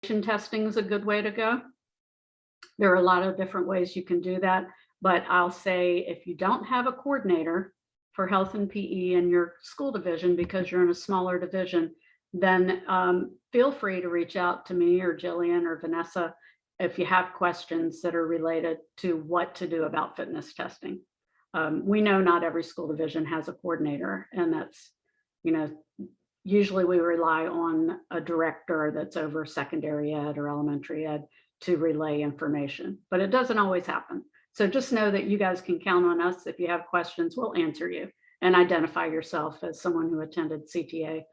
Testing is a good way to go. There are a lot of different ways you can do that, but I'll say if you don't have a coordinator for health and PE in your school division because you're in a smaller division, then feel free to reach out to me or Jillian or Vanessa if you have questions that are related to what to do about fitness testing. We know not every school division has a coordinator, and that's, usually we rely on a director that's over secondary ed or elementary ed to relay information, but it doesn't always happen. So just know that you guys can count on us. If you have questions, we'll answer you, and identify yourself as someone who attended CTA,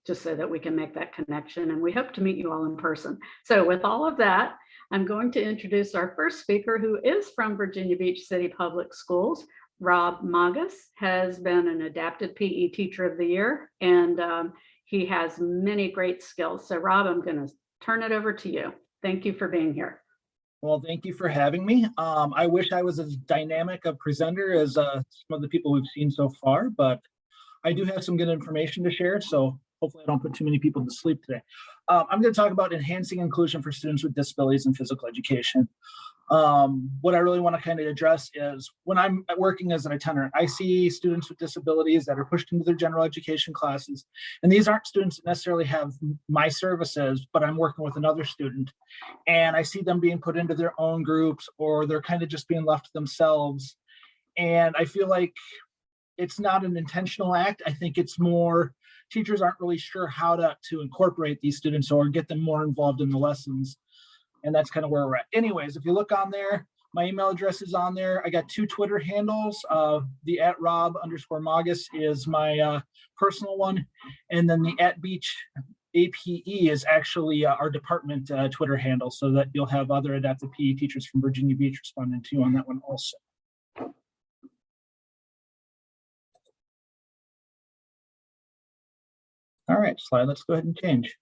just so that we can make that connection. And we hope to meet you all in person. So with all of that, I'm going to introduce our first speaker, who is from Virginia Beach City Public Schools. Rob Magas has been an adapted PE Teacher of the Year, and he has many great skills. So Rob, I'm going to turn it over to you. Thank you for being here. Well, thank you for having me. I wish I was as dynamic a presenter as some of the people we've seen so far, but I do have some good information to share, so hopefully I don't put too many people to sleep today. I'm going to talk about enhancing inclusion for students with disabilities in physical education. What I really want to kind of address is when I'm working as an attendant, I see students with disabilities that are pushed into their general education classes. And these aren't students that necessarily have my services, but I'm working with another student. And I see them being put into their own groups, or they're kind of just being left to themselves. And I feel like it's not an intentional act. I think it's more teachers aren't really sure how to incorporate these students or get them more involved in the lessons. And that's kind of where we're at. Anyways, if you look on there, my email address is on there. I got 2 Twitter handles. The @Rob_Magas is my personal one. And then the @Beach APE is actually our department Twitter handle, so that you'll have other adaptive PE teachers from Virginia Beach responding to you on that one also. All right, slide, let's go ahead and change.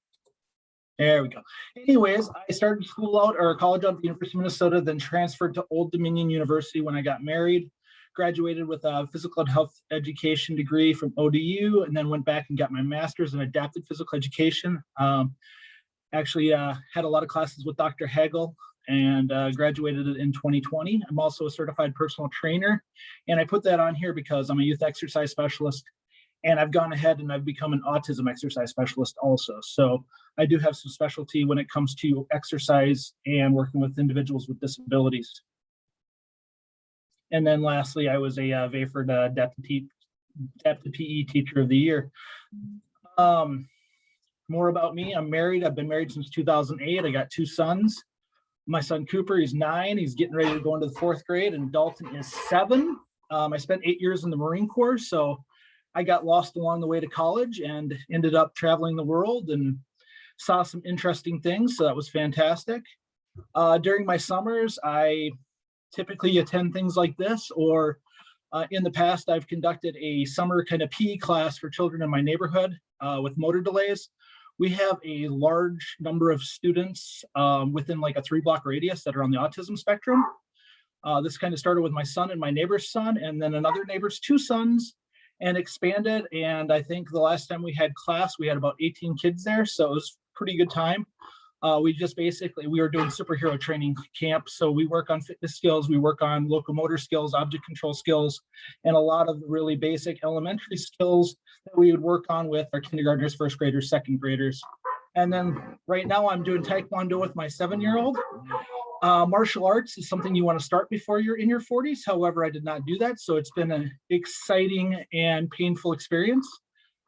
There we go. Anyways, I started school out or college out at the University of Minnesota, then transferred to Old Dominion University when I got married, graduated with a physical and health education degree from ODU, and then went back and got my master's in adapted physical education. Actually had a lot of classes with Dr. Hagel and graduated in 2020. I'm also a certified personal trainer, and I put that on here because I'm a youth exercise specialist. And I've gone ahead and I've become an autism exercise specialist also. So I do have some specialty when it comes to exercise and working with individuals with disabilities. And then lastly, I was a VAFERD adapted PE Teacher of the Year. More about me, I'm married. I've been married since 2008. I got 2 sons. My son Cooper, he's 9. He's getting ready to go into the 4th grade, and Dalton is 7. I spent 8 years in the Marine Corps, so I got lost along the way to college and ended up traveling the world and saw some interesting things. So that was fantastic. During my summers, I typically attend things like this, or in the past, I've conducted a summer kind of PE class for children in my neighborhood with motor delays. We have a large number of students within like a 3-block radius that are on the autism spectrum. This kind of started with my son and my neighbor's son, and then another neighbor's 2 sons, and expanded. And I think the last time we had class, we had about 18 kids there. So it was a pretty good time. We were doing superhero training camp. So we work on fitness skills, we work on locomotor skills, object control skills, and a lot of really basic elementary skills that we would work on with our kindergartners, 1st graders, 2nd graders. And then right now I'm doing Taekwondo with my 7-year-old. Martial arts is something you want to start before you're in your 40s. However, I did not do that. So it's been an exciting and painful experience.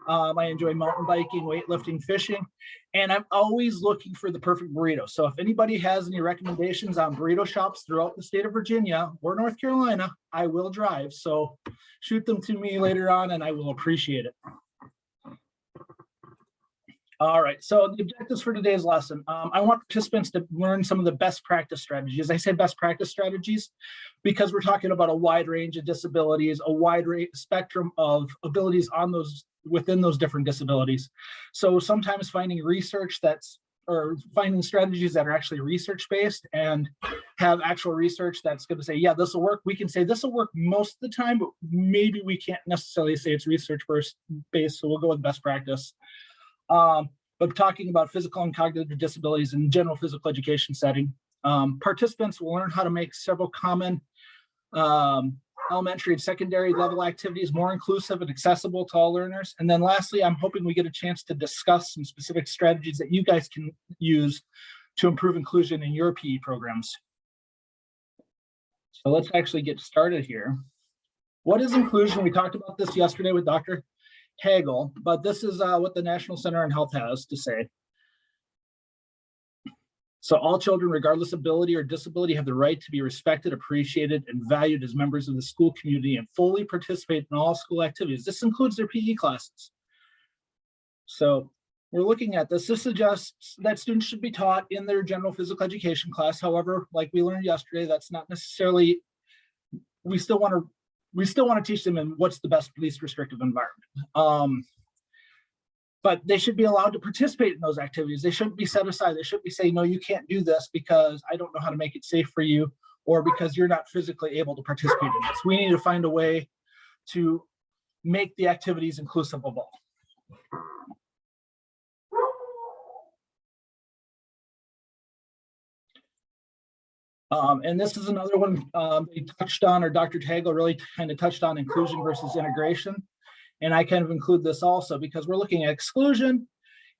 I enjoy mountain biking, weightlifting, fishing, and I'm always looking for the perfect burrito. So if anybody has any recommendations on burrito shops throughout the state of Virginia or North Carolina, I will drive. So shoot them to me later on and I will appreciate it. All right, so the objectives for today's lesson. I want participants to learn some of the best practice strategies. I say best practice strategies because we're talking about a wide range of disabilities, a wide spectrum of abilities within those different disabilities. So sometimes finding finding strategies that are actually research-based and have actual research that's going to say, yeah, this will work. We can say this will work most of the time, but maybe we can't necessarily say it's research-based, so we'll go with best practice. but talking about physical and cognitive disabilities in general physical education setting. Participants will learn how to make several common elementary and secondary level activities more inclusive and accessible to all learners. And then lastly, I'm hoping we get a chance to discuss some specific strategies that you guys can use to improve inclusion in your PE programs. So let's actually get started here. What is inclusion? We talked about this yesterday with Dr. Hagel, but this is what the National Center on Health has to say. So all children, regardless of ability or disability, have the right to be respected, appreciated, and valued as members of the school community and fully participate in all school activities. This includes their PE classes. So we're looking at this. This suggests that students should be taught in their general physical education class. However, like we learned yesterday, that's not necessarily, we still want to teach them in what's the best, least restrictive environment. But they should be allowed to participate in those activities. They shouldn't be set aside. They shouldn't be saying, no, you can't do this because I don't know how to make it safe for you, or because you're not physically able to participate in this. We need to find a way to make the activities inclusive of all. And this is another one they touched on, or Dr. Hagel really kind of touched on inclusion versus integration. And I kind of include this also because we're looking at exclusion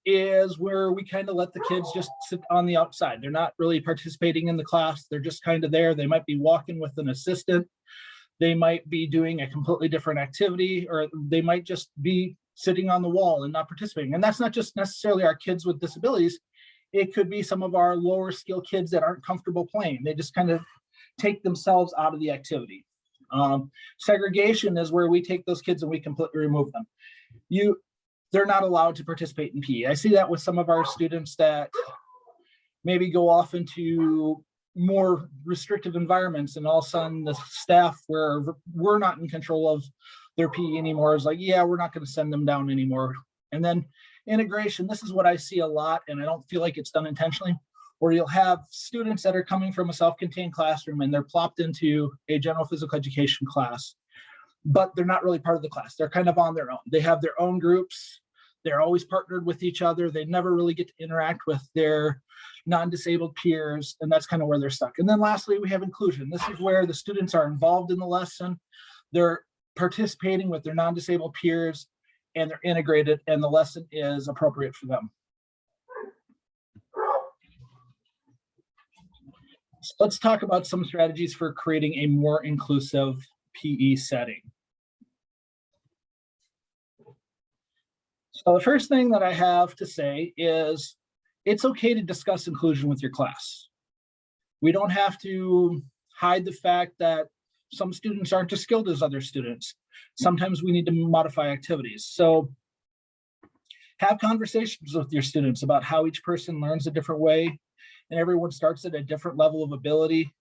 is where we kind of let the kids just sit on the outside. They're not really participating in the class. They're just kind of there. They might be walking with an assistant. They might be doing a completely different activity, or they might just be sitting on the wall and not participating. And that's not just necessarily our kids with disabilities. It could be some of our lower skill kids that aren't comfortable playing. They just kind of take themselves out of the activity. Segregation is where we take those kids and we completely remove them. They're not allowed to participate in PE. I see that with some of our students that maybe go off into more restrictive environments, and all of a sudden the staff, where we're not in control of their PE anymore, is like, yeah, we're not going to send them down anymore. And then integration, this is what I see a lot, and I don't feel like it's done intentionally, where you'll have students that are coming from a self-contained classroom and they're plopped into a general physical education class, but they're not really part of the class. They're kind of on their own. They have their own groups. They're always partnered with each other. They never really get to interact with their non-disabled peers, and that's kind of where they're stuck. And then lastly, we have inclusion. This is where the students are involved in the lesson. They're participating with their non-disabled peers, and they're integrated, and the lesson is appropriate for them. So let's talk about some strategies for creating a more inclusive PE setting. So the first thing that I have to say is it's okay to discuss inclusion with your class. We don't have to hide the fact that some students aren't as skilled as other students. Sometimes we need to modify activities. So have conversations with your students about how each person learns a different way, and everyone starts at a different level of ability.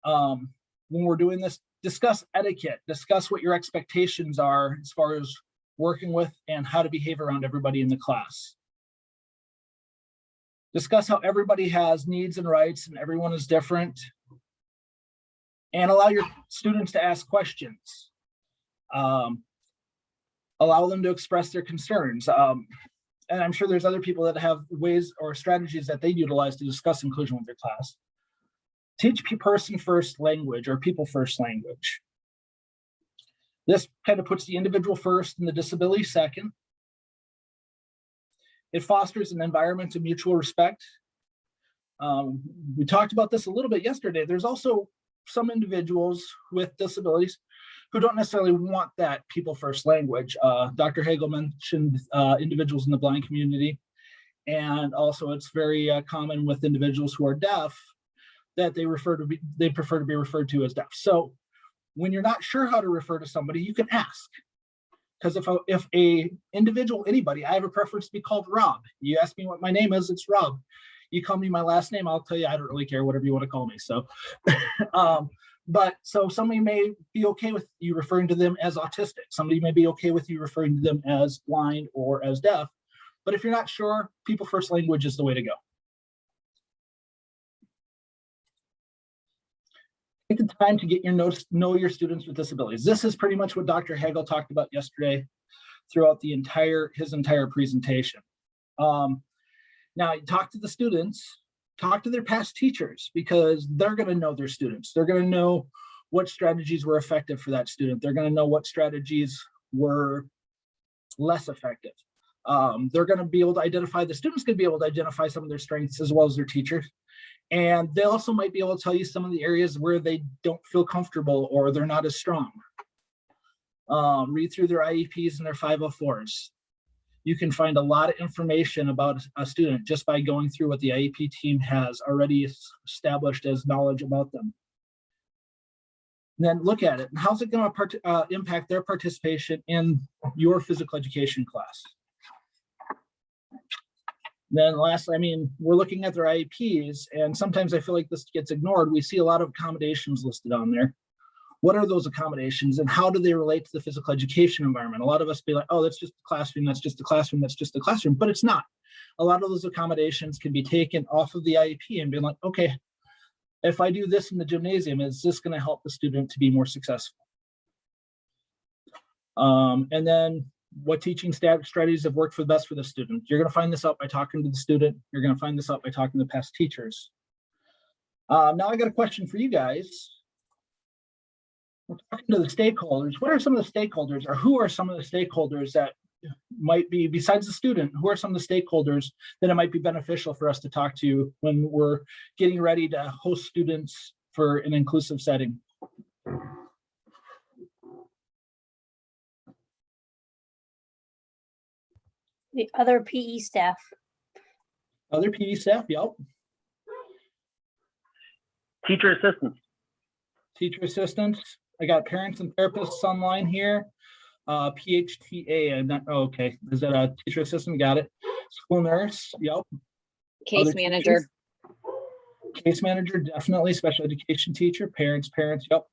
When we're doing this, discuss etiquette, discuss what your expectations are as far as working with and how to behave around everybody in the class. Discuss how everybody has needs and rights and everyone is different. And allow your students to ask questions. Allow them to express their concerns. And I'm sure there's other people that have ways or strategies that they utilize to discuss inclusion with their class. Teach person first language, or people first language. This kind of puts the individual first and the disability second. It fosters an environment of mutual respect. We talked about this a little bit yesterday. There's also some individuals with disabilities who don't necessarily want that people first language. Dr. Hagel mentioned individuals in the blind community, and also it's very common with individuals who are deaf that they prefer to be referred to as deaf. So when you're not sure how to refer to somebody, you can ask. Because if a individual, anybody, I have a preference to be called Rob. You ask me what my name is, it's Rob. You call me my last name, I'll tell you I don't really care, whatever you want to call me. So, but so somebody may be okay with you referring to them as autistic. Somebody may be okay with you referring to them as blind or as deaf. But if you're not sure, people first language is the way to go. Take the time to get your notes, know your students with disabilities. This is pretty much what Dr. Hagel talked about yesterday throughout his entire presentation. Now, you talk to the students, talk to their past teachers, because they're going to know their students. They're going to know what strategies were effective for that student. They're going to know what strategies were less effective. They're going to be able to identify, the students going to be able to identify some of their strengths as well as their teachers. And they also might be able to tell you some of the areas where they don't feel comfortable or they're not as strong. Read through their IEPs and their 504s. You can find a lot of information about a student just by going through what the IEP team has already established as knowledge about them. And then look at it. How's it going to impact their participation in your physical education class? Then lastly, I mean, we're looking at their IEPs, and sometimes I feel like this gets ignored. We see a lot of accommodations listed on there. What are those accommodations and how do they relate to the physical education environment? A lot of us be like, oh, that's just a classroom, that's just a classroom, that's just a classroom, but it's not. A lot of those accommodations can be taken off of the IEP and be like, okay, if I do this in the gymnasium, is this going to help the student to be more successful? And then what teaching strategies have worked for the best for the student? You're going to find this out by talking to the student. You're going to find this out by talking to past teachers. Now I got a question for you guys. We're talking to the stakeholders. What are some of the stakeholders, or who are some of the stakeholders that might be, besides the student, who are some of the stakeholders that it might be beneficial for us to talk to when we're getting ready to host students for an inclusive setting? The other PE staff. Other PE staff, yep. Teacher assistants. Teacher assistants. I got parents and therapists online here. PHTA, I'm not, oh, okay. Is that a teacher assistant? Got it. School nurse, yep. Case Other manager. teachers? Case manager, definitely. Special education teacher, parents, yep.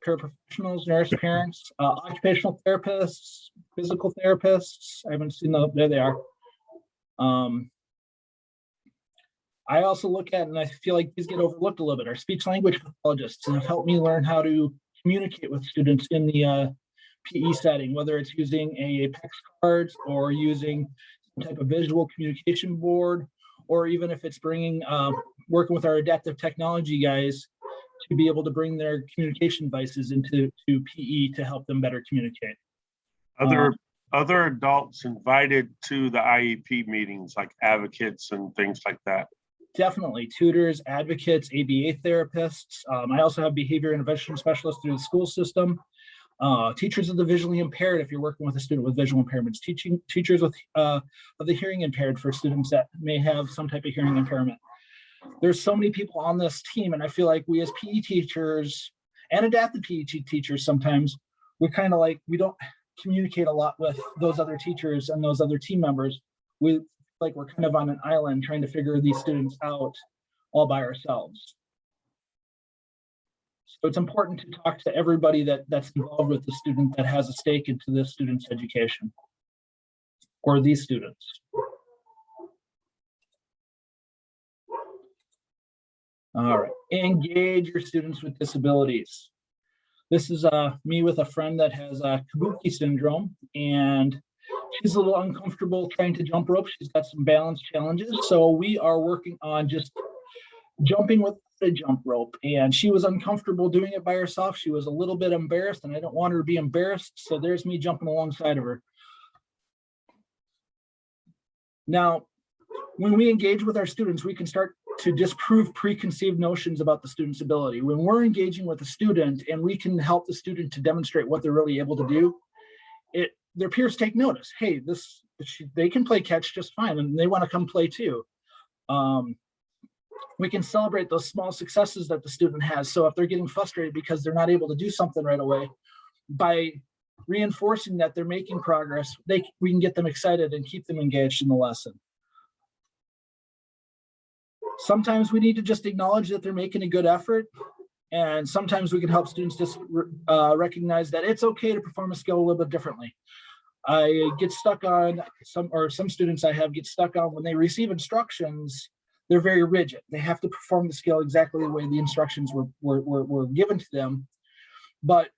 Paraprofessionals, nurse, parents, occupational therapists, physical therapists. I haven't seen those, there they are. I also look at, and I feel like these get overlooked a little bit, our speech language pathologists have helped me learn how to communicate with students in the PE setting, whether it's using a PEX card or using some type of visual communication board, or even if it's bringing, working with our adaptive technology guys to be able to bring their communication devices into PE to help them better communicate. Other adults invited to the IEP meetings, like advocates and things like that. Definitely tutors, advocates, ABA therapists. I also have behavior intervention specialists through the school system. Teachers of the visually impaired, if you're working with a student with visual impairments, teachers with of the hearing impaired for students that may have some type of hearing impairment. There's so many people on this team, and I feel like we as PE teachers and adapted PE teachers, sometimes we're kind of like, we don't communicate a lot with those other teachers and those other team members. We like we're kind of on an island trying to figure these students out all by ourselves. So it's important to talk to everybody that's involved with the student that has a stake into this student's education or these students. All right, engage your students with disabilities. This is me with a friend that has Kabuki syndrome, and she's a little uncomfortable trying to jump rope. She's got some balance challenges. So we are working on just jumping with a jump rope, and she was uncomfortable doing it by herself. She was a little bit embarrassed, and I don't want her to be embarrassed. So there's me jumping alongside of her. Now, when we engage with our students, we can start to disprove preconceived notions about the student's ability. When we're engaging with a student and we can help the student to demonstrate what they're really able to do, their peers take notice. Hey, they can play catch just fine, and they want to come play too. We can celebrate those small successes that the student has. So if they're getting frustrated because they're not able to do something right away, by reinforcing that they're making progress, we can get them excited and keep them engaged in the lesson. Sometimes we need to just acknowledge that they're making a good effort. And sometimes we can help students just recognize that it's okay to perform a skill a little bit differently. I get stuck on some students I have get stuck on when they receive instructions, they're very rigid. They have to perform the skill exactly the way the instructions were given to them. But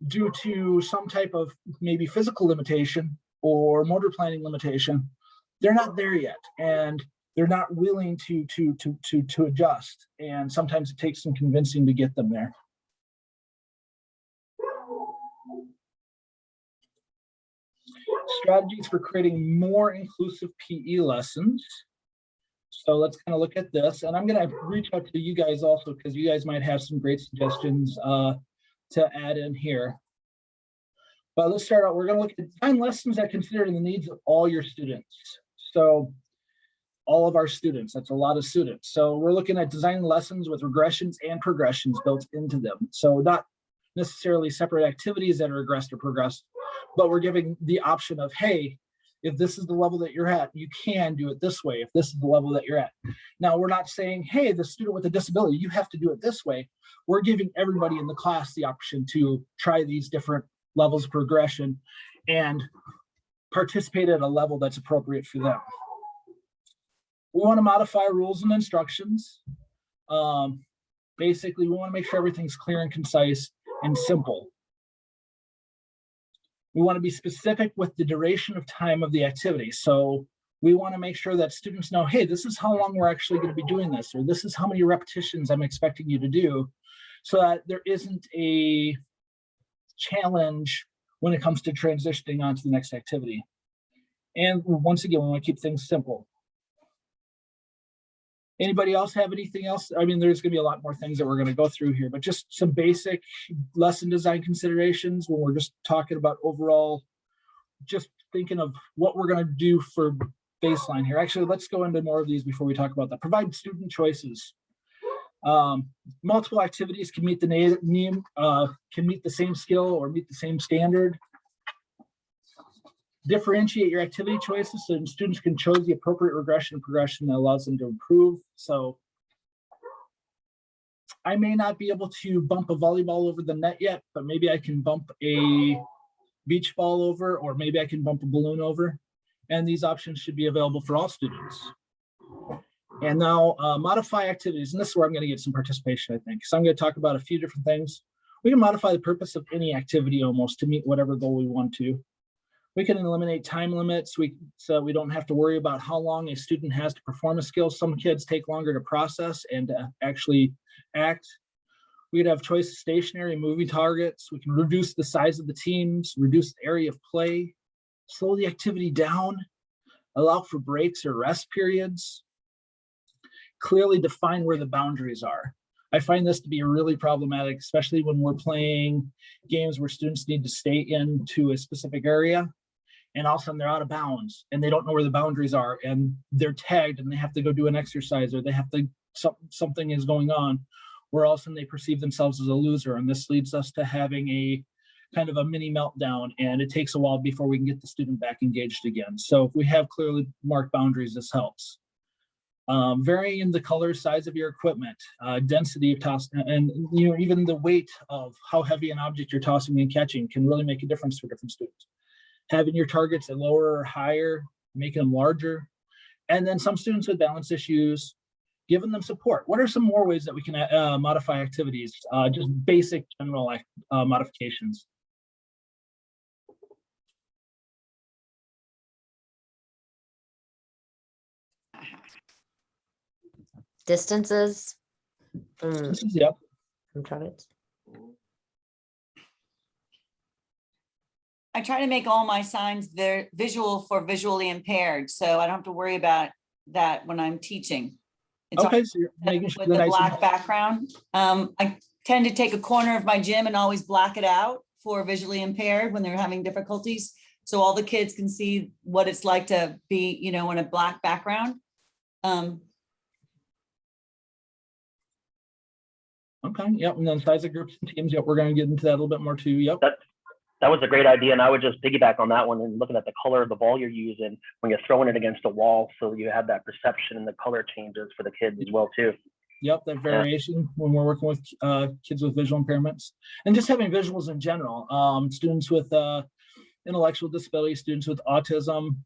due to some type of maybe physical limitation or motor planning limitation, they're not there yet, and they're not willing to adjust. And sometimes it takes some convincing to get them there. Strategies for creating more inclusive PE lessons. So let's kind of look at this, and I'm going to reach out to you guys also, because you guys might have some great suggestions to add in here. But let's start out. We're going to look at design lessons that consider the needs of all your students. So all of our students, that's a lot of students. So we're looking at design lessons with regressions and progressions built into them. So not necessarily separate activities that are regressed or progressed, but we're giving the option of, hey, if this is the level that you're at, you can do it this way. If this is the level that you're at. Now, we're not saying, hey, the student with a disability, you have to do it this way. We're giving everybody in the class the option to try these different levels of progression and participate at a level that's appropriate for them. We want to modify rules and instructions. Basically, we want to make sure everything's clear and concise and simple. We want to be specific with the duration of time of the activity. So we want to make sure that students know, hey, this is how long we're actually going to be doing this, or this is how many repetitions I'm expecting you to do, so that there isn't a challenge when it comes to transitioning on to the next activity. And once again, we want to keep things simple. Anybody else have anything else? I mean, there's going to be a lot more things that we're going to go through here, but just some basic lesson design considerations when we're just talking about overall, just thinking of what we're going to do for baseline here. Actually, let's go into more of these before we talk about that. Provide student choices. Multiple activities can meet the same skill or meet the same standard. Differentiate your activity choices so students can choose the appropriate regression and progression that allows them to improve. So I may not be able to bump a volleyball over the net yet, but maybe I can bump a beach ball over, or maybe I can bump a balloon over. And these options should be available for all students. And now modify activities. And this is where I'm going to get some participation, I think. So I'm going to talk about a few different things. We can modify the purpose of any activity almost to meet whatever goal we want to. We can eliminate time limits so we don't have to worry about how long a student has to perform a skill. Some kids take longer to process and to actually act. We could have choice of stationary and moving targets. We can reduce the size of the teams, reduce the area of play, slow the activity down, allow for breaks or rest periods, clearly define where the boundaries are. I find this to be really problematic, especially when we're playing games where students need to stay into a specific area, and all of a sudden they're out of bounds and they don't know where the boundaries are, and they're tagged and they have to go do an exercise, or they have to, something is going on where all of a sudden they perceive themselves as a loser. And this leads us to having a kind of a mini meltdown, and it takes a while before we can get the student back engaged again. So if we have clearly marked boundaries, this helps. Varying the color, size of your equipment, density of toss, and even the weight of how heavy an object you're tossing and catching can really make a difference for different students. Having your targets at lower or higher, making them larger. And then some students with balance issues, giving them support. What are some more ways that we can modify activities? Just basic general modifications. Distances Yep. from targets. I try to make all my signs very visual for visually impaired, so I don't have to worry about that when I'm teaching. It's Okay, so you're making sure with that the I black background. I tend to take a corner of my gym and always black it out for visually impaired when they're having difficulties, so all the kids can see what it's like to be, in a black background. Okay, yep, and then size of groups and teams, yep, we're gonna get into that a little bit more too, yep. That was a great idea, and I would just piggyback on that one and looking at the color of the ball you're using when you're throwing it against a wall, so you have that perception and the color changes for the kids as well too. Yep, that variation when we're working with kids with visual impairments, and just having visuals in general. Students with intellectual disability, students with autism,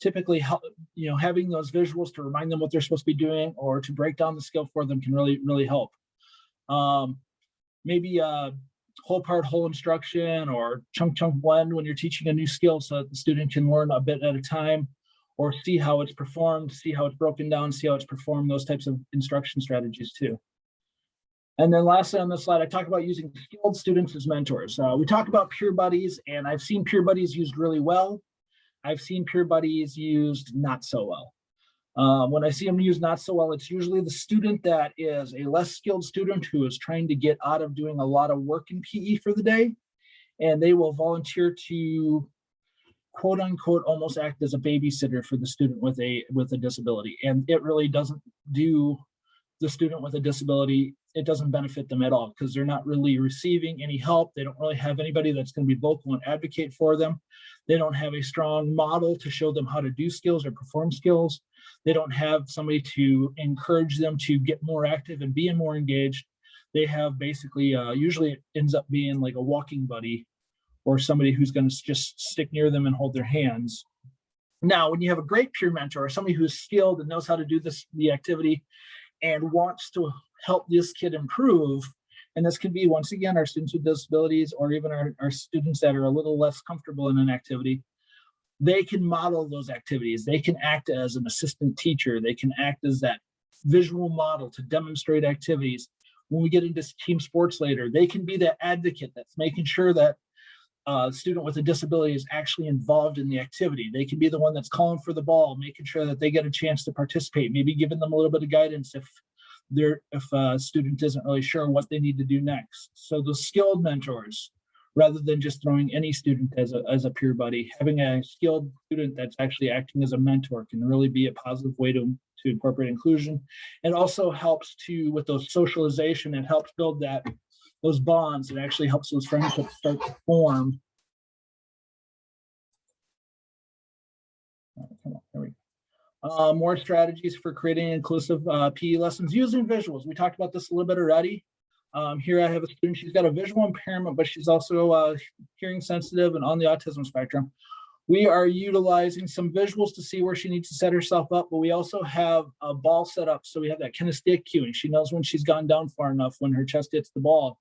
typically having those visuals to remind them what they're supposed to be doing or to break down the skill for them can really help. Maybe whole part whole instruction or chunk blend when you're teaching a new skill so that the student can learn a bit at a time, or see how it's performed, see how it's broken down, see how it's performed, those types of instruction strategies too. And then lastly on this slide, I talk about using skilled students as mentors. We talk about peer buddies, and I've seen peer buddies used really well. I've seen peer buddies used not so well. When I see them used not so well, it's usually the student that is a less skilled student who is trying to get out of doing a lot of work in PE for the day, and they will volunteer to quote unquote almost act as a babysitter for the student with a disability. And it really doesn't do the student with a disability, it doesn't benefit them at all because they're not really receiving any help. They don't really have anybody that's going to be vocal and advocate for them. They don't have a strong model to show them how to do skills or perform skills. They don't have somebody to encourage them to get more active and being more engaged. They have basically, usually it ends up being like a walking buddy or somebody who's going to just stick near them and hold their hands. Now, when you have a great peer mentor or somebody who's skilled and knows how to do the activity and wants to help this kid improve, and this can be, once again, our students with disabilities or even our students that are a little less comfortable in an activity, they can model those activities. They can act as an assistant teacher. They can act as that visual model to demonstrate activities. When we get into team sports later, they can be that advocate that's making sure that student with a disability is actually involved in the activity. They can be the one that's calling for the ball, making sure that they get a chance to participate, maybe giving them a little bit of guidance if a student isn't really sure what they need to do next. So the skilled mentors, rather than just throwing any student as a peer buddy, having a skilled student that's actually acting as a mentor can really be a positive way to incorporate inclusion. It also helps with those socialization. It helps build those bonds. It actually helps those friendships start to form. Come on, there we go. More strategies for creating inclusive PE lessons using visuals. We talked about this a little bit already. Here I have a student, she's got a visual impairment, but she's also hearing sensitive and on the autism spectrum. We are utilizing some visuals to see where she needs to set herself up, but we also have a ball set up. So we have that kinesthetic cueing. She knows when she's gone down far enough when her chest hits the ball,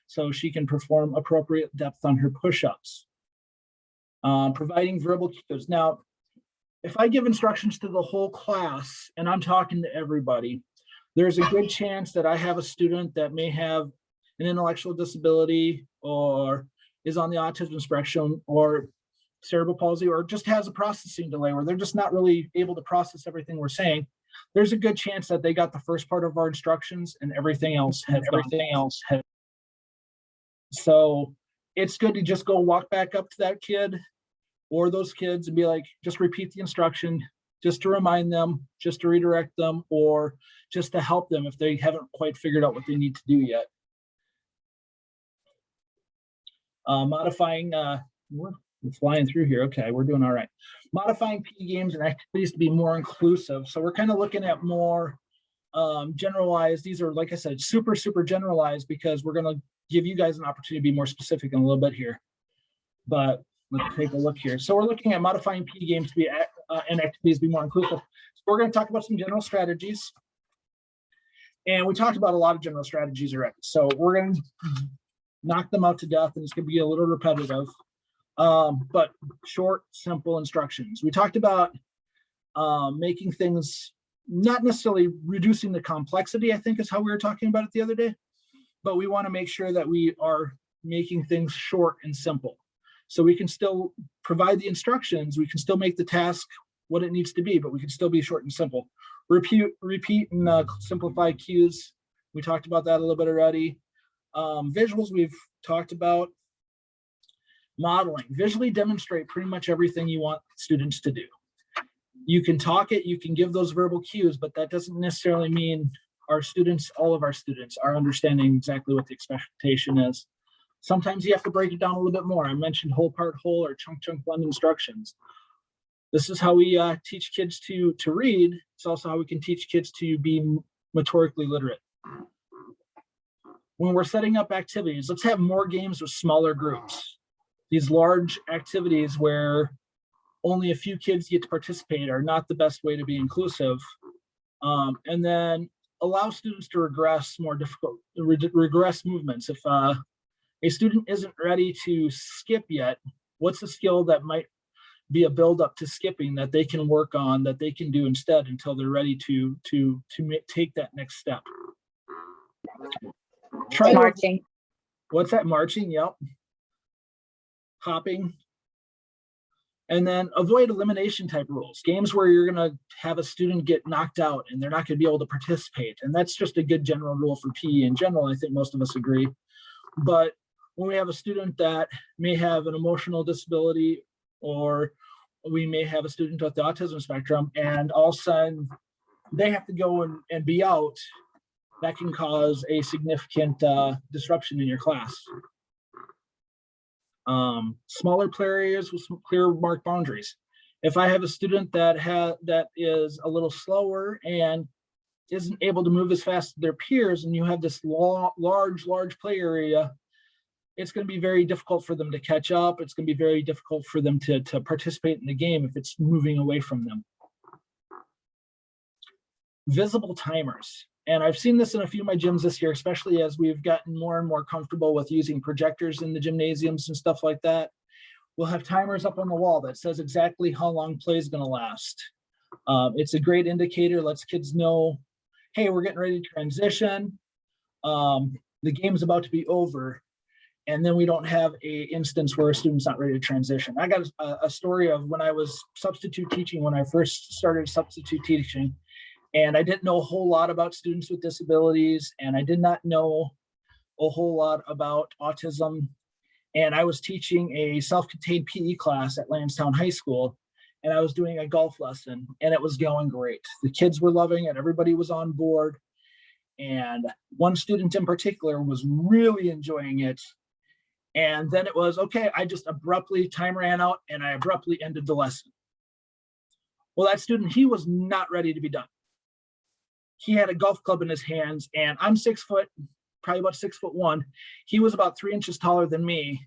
so she can perform appropriate depth on her push-ups. Providing verbal cues. Now, if I give instructions to the whole class and I'm talking to everybody, there's a good chance that I have a student that may have an intellectual disability or is on the autism spectrum or cerebral palsy or just has a processing delay where they're just not really able to process everything we're saying. There's a good chance that they got the first part of our instructions and everything else had So it's good to just go walk back up to that kid or those kids and be like, just repeat the instruction, just to remind them, just to redirect them, or just to help them if they haven't quite figured out what they need to do yet. Modifying, we're flying through here. Okay, we're doing all right. Modifying PE games and activities to be more inclusive. So we're kind of looking at more generalized. These are, like I said, super generalized because we're going to give you guys an opportunity to be more specific in a little bit here. But let's take a look here. So we're looking at modifying PE games to be and activities to be more inclusive. So we're going to talk about some general strategies. And we talked about a lot of general strategies already. So we're going to knock them out to death, and it's going to be a little repetitive, but short, simple instructions. We talked about making things, not necessarily reducing the complexity, I think is how we were talking about it the other day, but we want to make sure that we are making things short and simple. So we can still provide the instructions, we can still make the task what it needs to be, but we can still be short and simple. Repeat and simplify cues. We talked about that a little bit already. Visuals we've talked about. Modeling. Visually demonstrate pretty much everything you want students to do. You can talk it, you can give those verbal cues, but that doesn't necessarily mean our students, all of our students, are understanding exactly what the expectation is. Sometimes you have to break it down a little bit more. I mentioned whole part whole or chunk blend instructions. This is how we teach kids to read. It's also how we can teach kids to be motorically literate. When we're setting up activities, let's have more games with smaller groups. These large activities where only a few kids get to participate are not the best way to be inclusive. And then allow students to regress more difficult, regress movements. If a student isn't ready to skip yet, what's a skill that might be a buildup to skipping that they can work on, that they can do instead until they're ready to take that next step. Try to, Marching. what's that? Marching? Yep. Hopping. And then avoid elimination type rules, games where you're going to have a student get knocked out and they're not going to be able to participate. And that's just a good general rule for PE in general. I think most of us agree. But when we have a student that may have an emotional disability, or we may have a student with the autism spectrum, and all of a sudden they have to go and be out, that can cause a significant disruption in your class. Smaller play areas with some clear marked boundaries. If I have a student that is a little slower and isn't able to move as fast as their peers, and you have this large play area, it's going to be very difficult for them to catch up. It's going to be very difficult for them to participate in the game if it's moving away from them. Visible timers. And I've seen this in a few of my gyms this year, especially as we've gotten more and more comfortable with using projectors in the gymnasiums and stuff like that. We'll have timers up on the wall that says exactly how long play is going to last. It's a great indicator, lets kids know, hey, we're getting ready to transition. The game's about to be over. And then we don't have a instance where a student's not ready to transition. I got a story of when I was substitute teaching, when I first started substitute teaching, and I didn't know a whole lot about students with disabilities, and I did not know a whole lot about autism. And I was teaching a self-contained PE class at Lansdowne High School, and I was doing a golf lesson, and it was going great. The kids were loving it. Everybody was on board. And one student in particular was really enjoying it. And then it was, okay, I just time ran out and I abruptly ended the lesson. Well, that student, he was not ready to be done. He had a golf club in his hands, and I'm 6 foot, probably about 6'1". He was about 3 inches taller than me.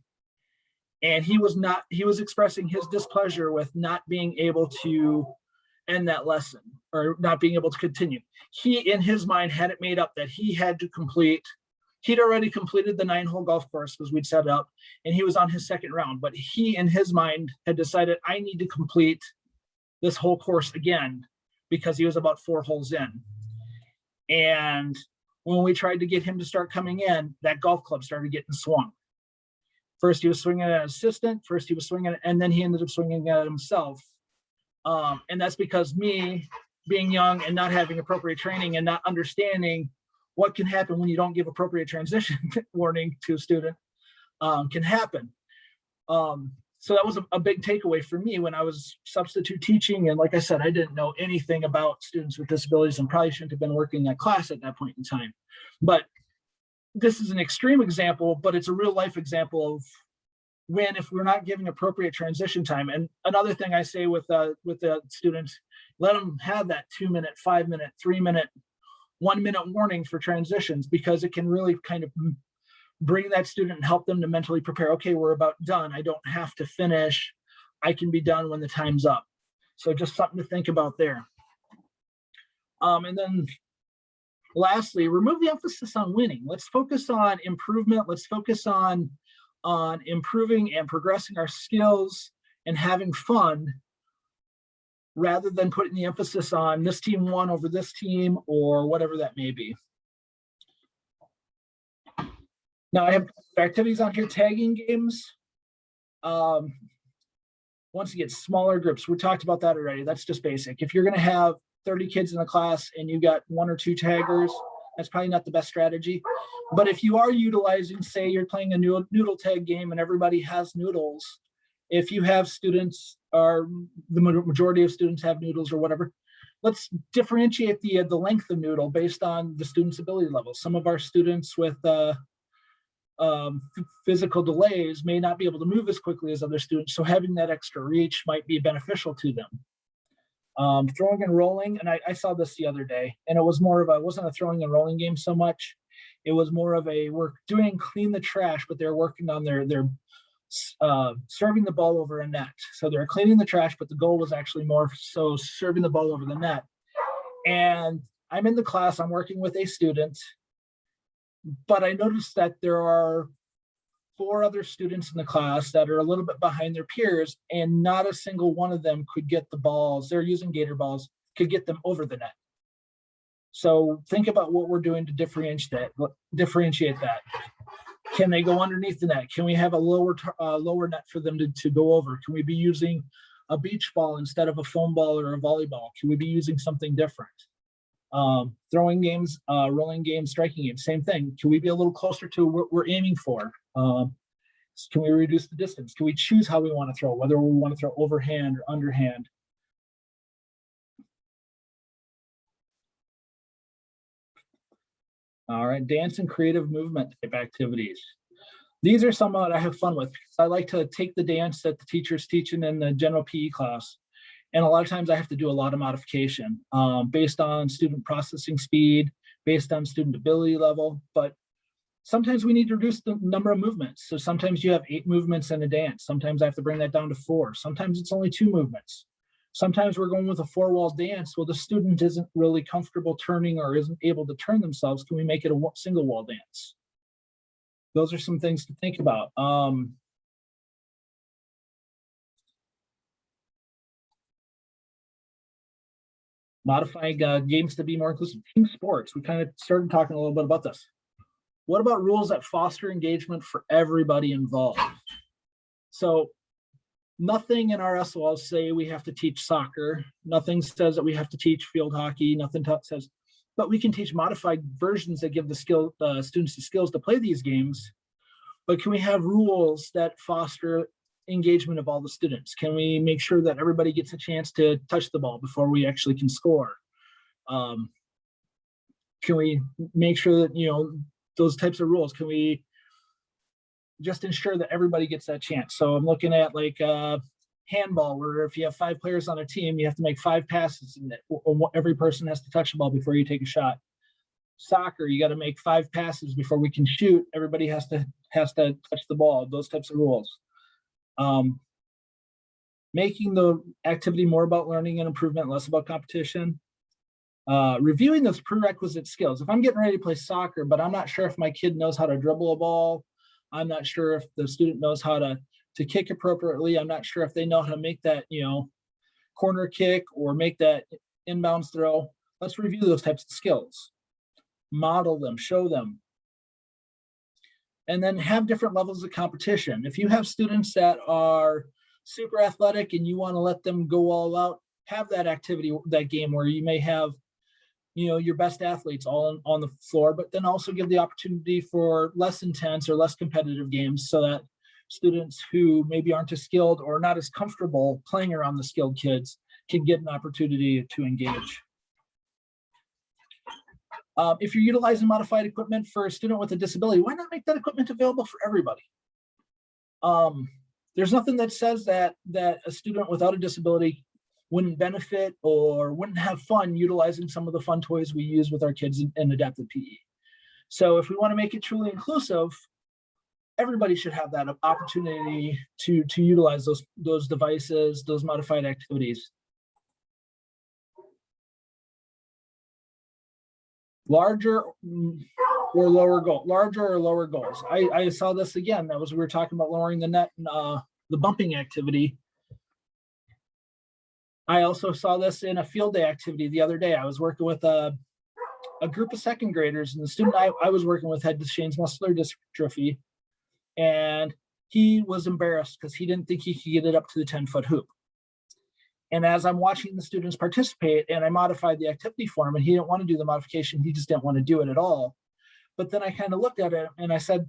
And he was expressing his displeasure with not being able to end that lesson, or not being able to continue. He, in his mind, had it made up that he had to complete. He'd already completed the 9-hole golf course because we'd set it up, and he was on his second round. But he, in his mind, had decided, I need to complete this whole course again, because he was about 4 holes in. And when we tried to get him to start coming in, that golf club started getting swung. First, he was swinging at an assistant. First, he was swinging, and then he ended up swinging at himself. And that's because me being young and not having appropriate training and not understanding what can happen when you don't give appropriate transition warning to a student can happen. So that was a big takeaway for me when I was substitute teaching. And like I said, I didn't know anything about students with disabilities and probably shouldn't have been working that class at that point in time. But this is an extreme example, but it's a real life example of when, if we're not giving appropriate transition time. And another thing I say with the students, let them have that 2-minute, 5-minute, 3-minute, 1-minute warning for transitions, because it can really kind of bring that student and help them to mentally prepare. Okay, we're about done. I don't have to finish. I can be done when the time's up. So just something to think about there. And then lastly, remove the emphasis on winning. Let's focus on improvement. Let's focus on improving and progressing our skills and having fun, rather than putting the emphasis on this team won over this team or whatever that may be. Now I have activities on here, tagging games. Once you get smaller groups, we talked about that already. That's just basic. If you're gonna have 30 kids in a class and you got 1 or 2 taggers, that's probably not the best strategy. But if you are utilizing, say you're playing a noodle tag game and everybody has noodles, if you have students, or the majority of students have noodles or whatever, let's differentiate the length of noodle based on the student's ability level. Some of our students with physical delays may not be able to move as quickly as other students, so having that extra reach might be beneficial to them. Throwing and rolling, and I saw this the other day, and it was more of it wasn't a throwing and rolling game so much. It was more of we're doing clean the trash, but they're working on their serving the ball over a net. So they're cleaning the trash, but the goal was actually more so serving the ball over the net. And I'm in the class, I'm working with a student, but I noticed that there are 4 other students in the class that are a little bit behind their peers, and not a single one of them could get the balls. They're using Gator balls, could get them over the net. So think about what we're doing to differentiate that. Can they go underneath the net? Can we have a lower net for them to go over? Can we be using a beach ball instead of a foam ball or a volleyball? Can we be using something different? Throwing games, rolling games, striking games, same thing. Can we be a little closer to what we're aiming for? Can we reduce the distance? Can we choose how we want to throw, whether we want to throw overhand or underhand? All right, dance and creative movement type activities. These are some that I have fun with, because I like to take the dance that the teacher's teaching in the general PE class. And a lot of times I have to do a lot of modification based on student processing speed, based on student ability level. But sometimes we need to reduce the number of movements. So sometimes you have 8 movements in a dance. Sometimes I have to bring that down to 4. Sometimes it's only 2 movements. Sometimes we're going with a 4-wall dance. Well, the student isn't really comfortable turning or isn't able to turn themselves. Can we make it a single wall dance? Those are some things to think about. Modifying games to be more inclusive. Team sports, we kind of started talking a little bit about this. What about rules that foster engagement for everybody involved? So nothing in our SOLs say we have to teach soccer. Nothing says that we have to teach field hockey. Nothing says, but we can teach modified versions that give the students the skills to play these games. But can we have rules that foster engagement of all the students? Can we make sure that everybody gets a chance to touch the ball before we actually can score? Can we make sure that, those types of rules, can we just ensure that everybody gets that chance? So I'm looking at like handball, where if you have 5 players on a team, you have to make 5 passes and every person has to touch the ball before you take a shot. Soccer, you got to make 5 passes before we can shoot. Everybody has to touch the ball. Those types of rules. Making the activity more about learning and improvement, less about competition. Reviewing those prerequisite skills. If I'm getting ready to play soccer, but I'm not sure if my kid knows how to dribble a ball, I'm not sure if the student knows how to kick appropriately, I'm not sure if they know how to make that, corner kick or make that inbounds throw. Let's review those types of skills. Model them, show them. And then have different levels of competition. If you have students that are super athletic and you want to let them go all out, have that activity, that game where you may have, your best athletes all on the floor, but then also give the opportunity for less intense or less competitive games so that students who maybe aren't as skilled or not as comfortable playing around the skilled kids can get an opportunity to engage. If you're utilizing modified equipment for a student with a disability, why not make that equipment available for everybody? There's nothing that says that a student without a disability wouldn't benefit or wouldn't have fun utilizing some of the fun toys we use with our kids in adaptive PE. So if we want to make it truly inclusive, everybody should have that opportunity to utilize those devices, those modified activities. Larger or lower goals. I saw this again. We were talking about lowering the net and the bumping activity. I also saw this in a field day activity the other day. I was working with a group of 2nd graders, and the student I was working with had Duchenne's muscular dystrophy, and he was embarrassed because he didn't think he could get it up to the 10-foot hoop. And as I'm watching the students participate, and I modified the activity for him, and he didn't want to do the modification, he just didn't want to do it at all. But then I kind of looked at it and I said,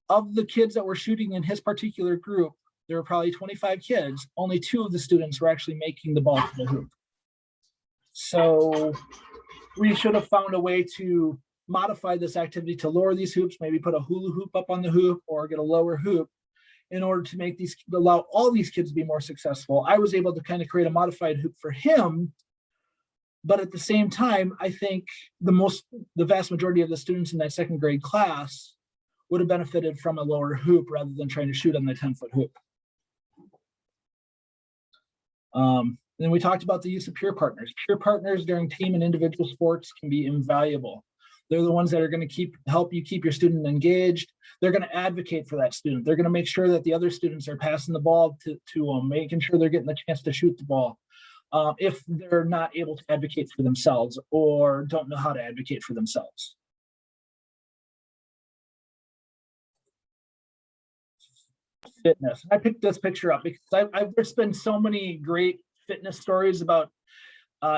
of the kids that were shooting in his particular group, there were probably 25 kids, only 2 of the students were actually making the ball to the hoop. So we should have found a way to modify this activity to lower these hoops, maybe put a hula hoop up on the hoop or get a lower hoop in order to allow all these kids to be more successful. I was able to kind of create a modified hoop for him, but at the same time, I think the vast majority of the students in that 2nd grade class would have benefited from a lower hoop rather than trying to shoot on the 10-foot hoop. Then we talked about the use of peer partners. Peer partners during team and individual sports can be invaluable. They're the ones that are going to help you keep your student engaged. They're going to advocate for that student. They're going to make sure that the other students are passing the ball to them, making sure they're getting the chance to shoot the ball. If they're not able to advocate for themselves or don't know how to advocate for themselves. Fitness. I picked this picture up because there's been so many great fitness stories about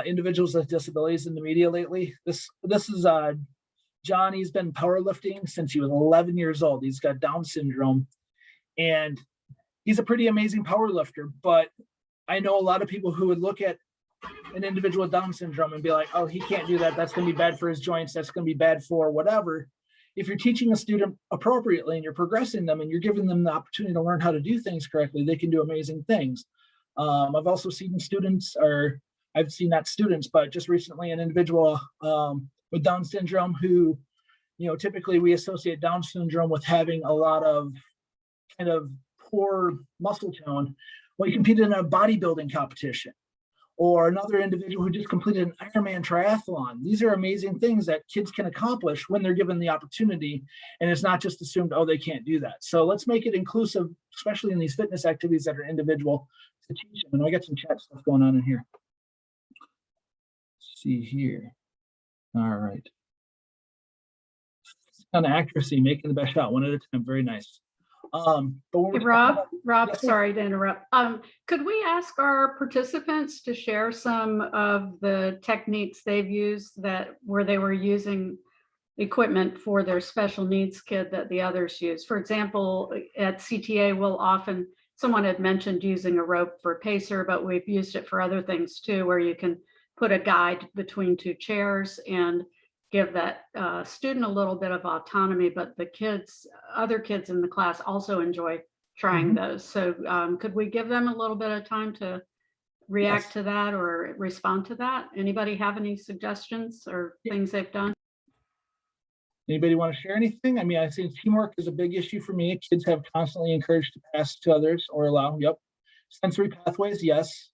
individuals with disabilities in the media lately. This is John. He's been powerlifting since he was 11 years old. He's got Down syndrome, and he's a pretty amazing powerlifter. But I know a lot of people who would look at an individual with Down syndrome and be like, "Oh, he can't do that. That's going to be bad for his joints. That's going to be bad for whatever." If you're teaching a student appropriately and you're progressing them and you're giving them the opportunity to learn how to do things correctly, they can do amazing things. I've also seen students, or I've seen not students, but just recently an individual with Down syndrome who, typically we associate Down syndrome with having a lot of kind of poor muscle tone. Well, he competed in a bodybuilding competition. Or another individual who just completed an Ironman triathlon. These are amazing things that kids can accomplish when they're given the opportunity, and it's not just assumed, oh, they can't do that. So let's make it inclusive, especially in these fitness activities that are individual, to teach them. And I got some chat stuff going on in here. Let's see here. All right. On accuracy, making the best shot one at a time. Very nice. But when Hey, Rob, Yes, sorry to interrupt. Could we ask our participants to share some of the techniques they've used where they were using equipment for their special needs kid that the others use? For example, at CTA, someone had mentioned using a rope for pacer, but we've used it for other things too, where you can put a guide between two chairs and give that student a little bit of autonomy, but other kids in the class also enjoy trying those. So could we give them a little bit of time to react to that or respond to that? Anybody have any suggestions or things they've done? Anybody want to share anything? I mean, I think teamwork is a big issue for me. Kids have constantly encouraged to pass to others or allow. Yep. Sensory pathways, yes.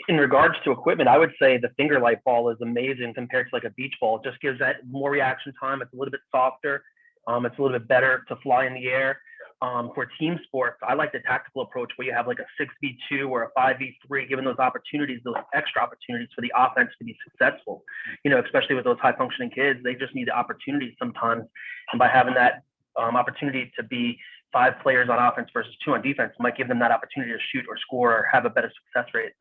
In regards to equipment, I would say the finger light ball is amazing compared to like a beach ball. It just gives that more reaction time. It's a little bit softer. It's a little bit better to fly in the air. For team sports, I like the tactical approach where you have like a 6v2 or a 5v3, giving those opportunities, those extra opportunities for the offense to be successful. Especially with those high functioning kids, they just need the opportunities sometimes. And by having that opportunity to be 5 players on offense versus 2 on defense might give them that opportunity to shoot or score or have a better success rate.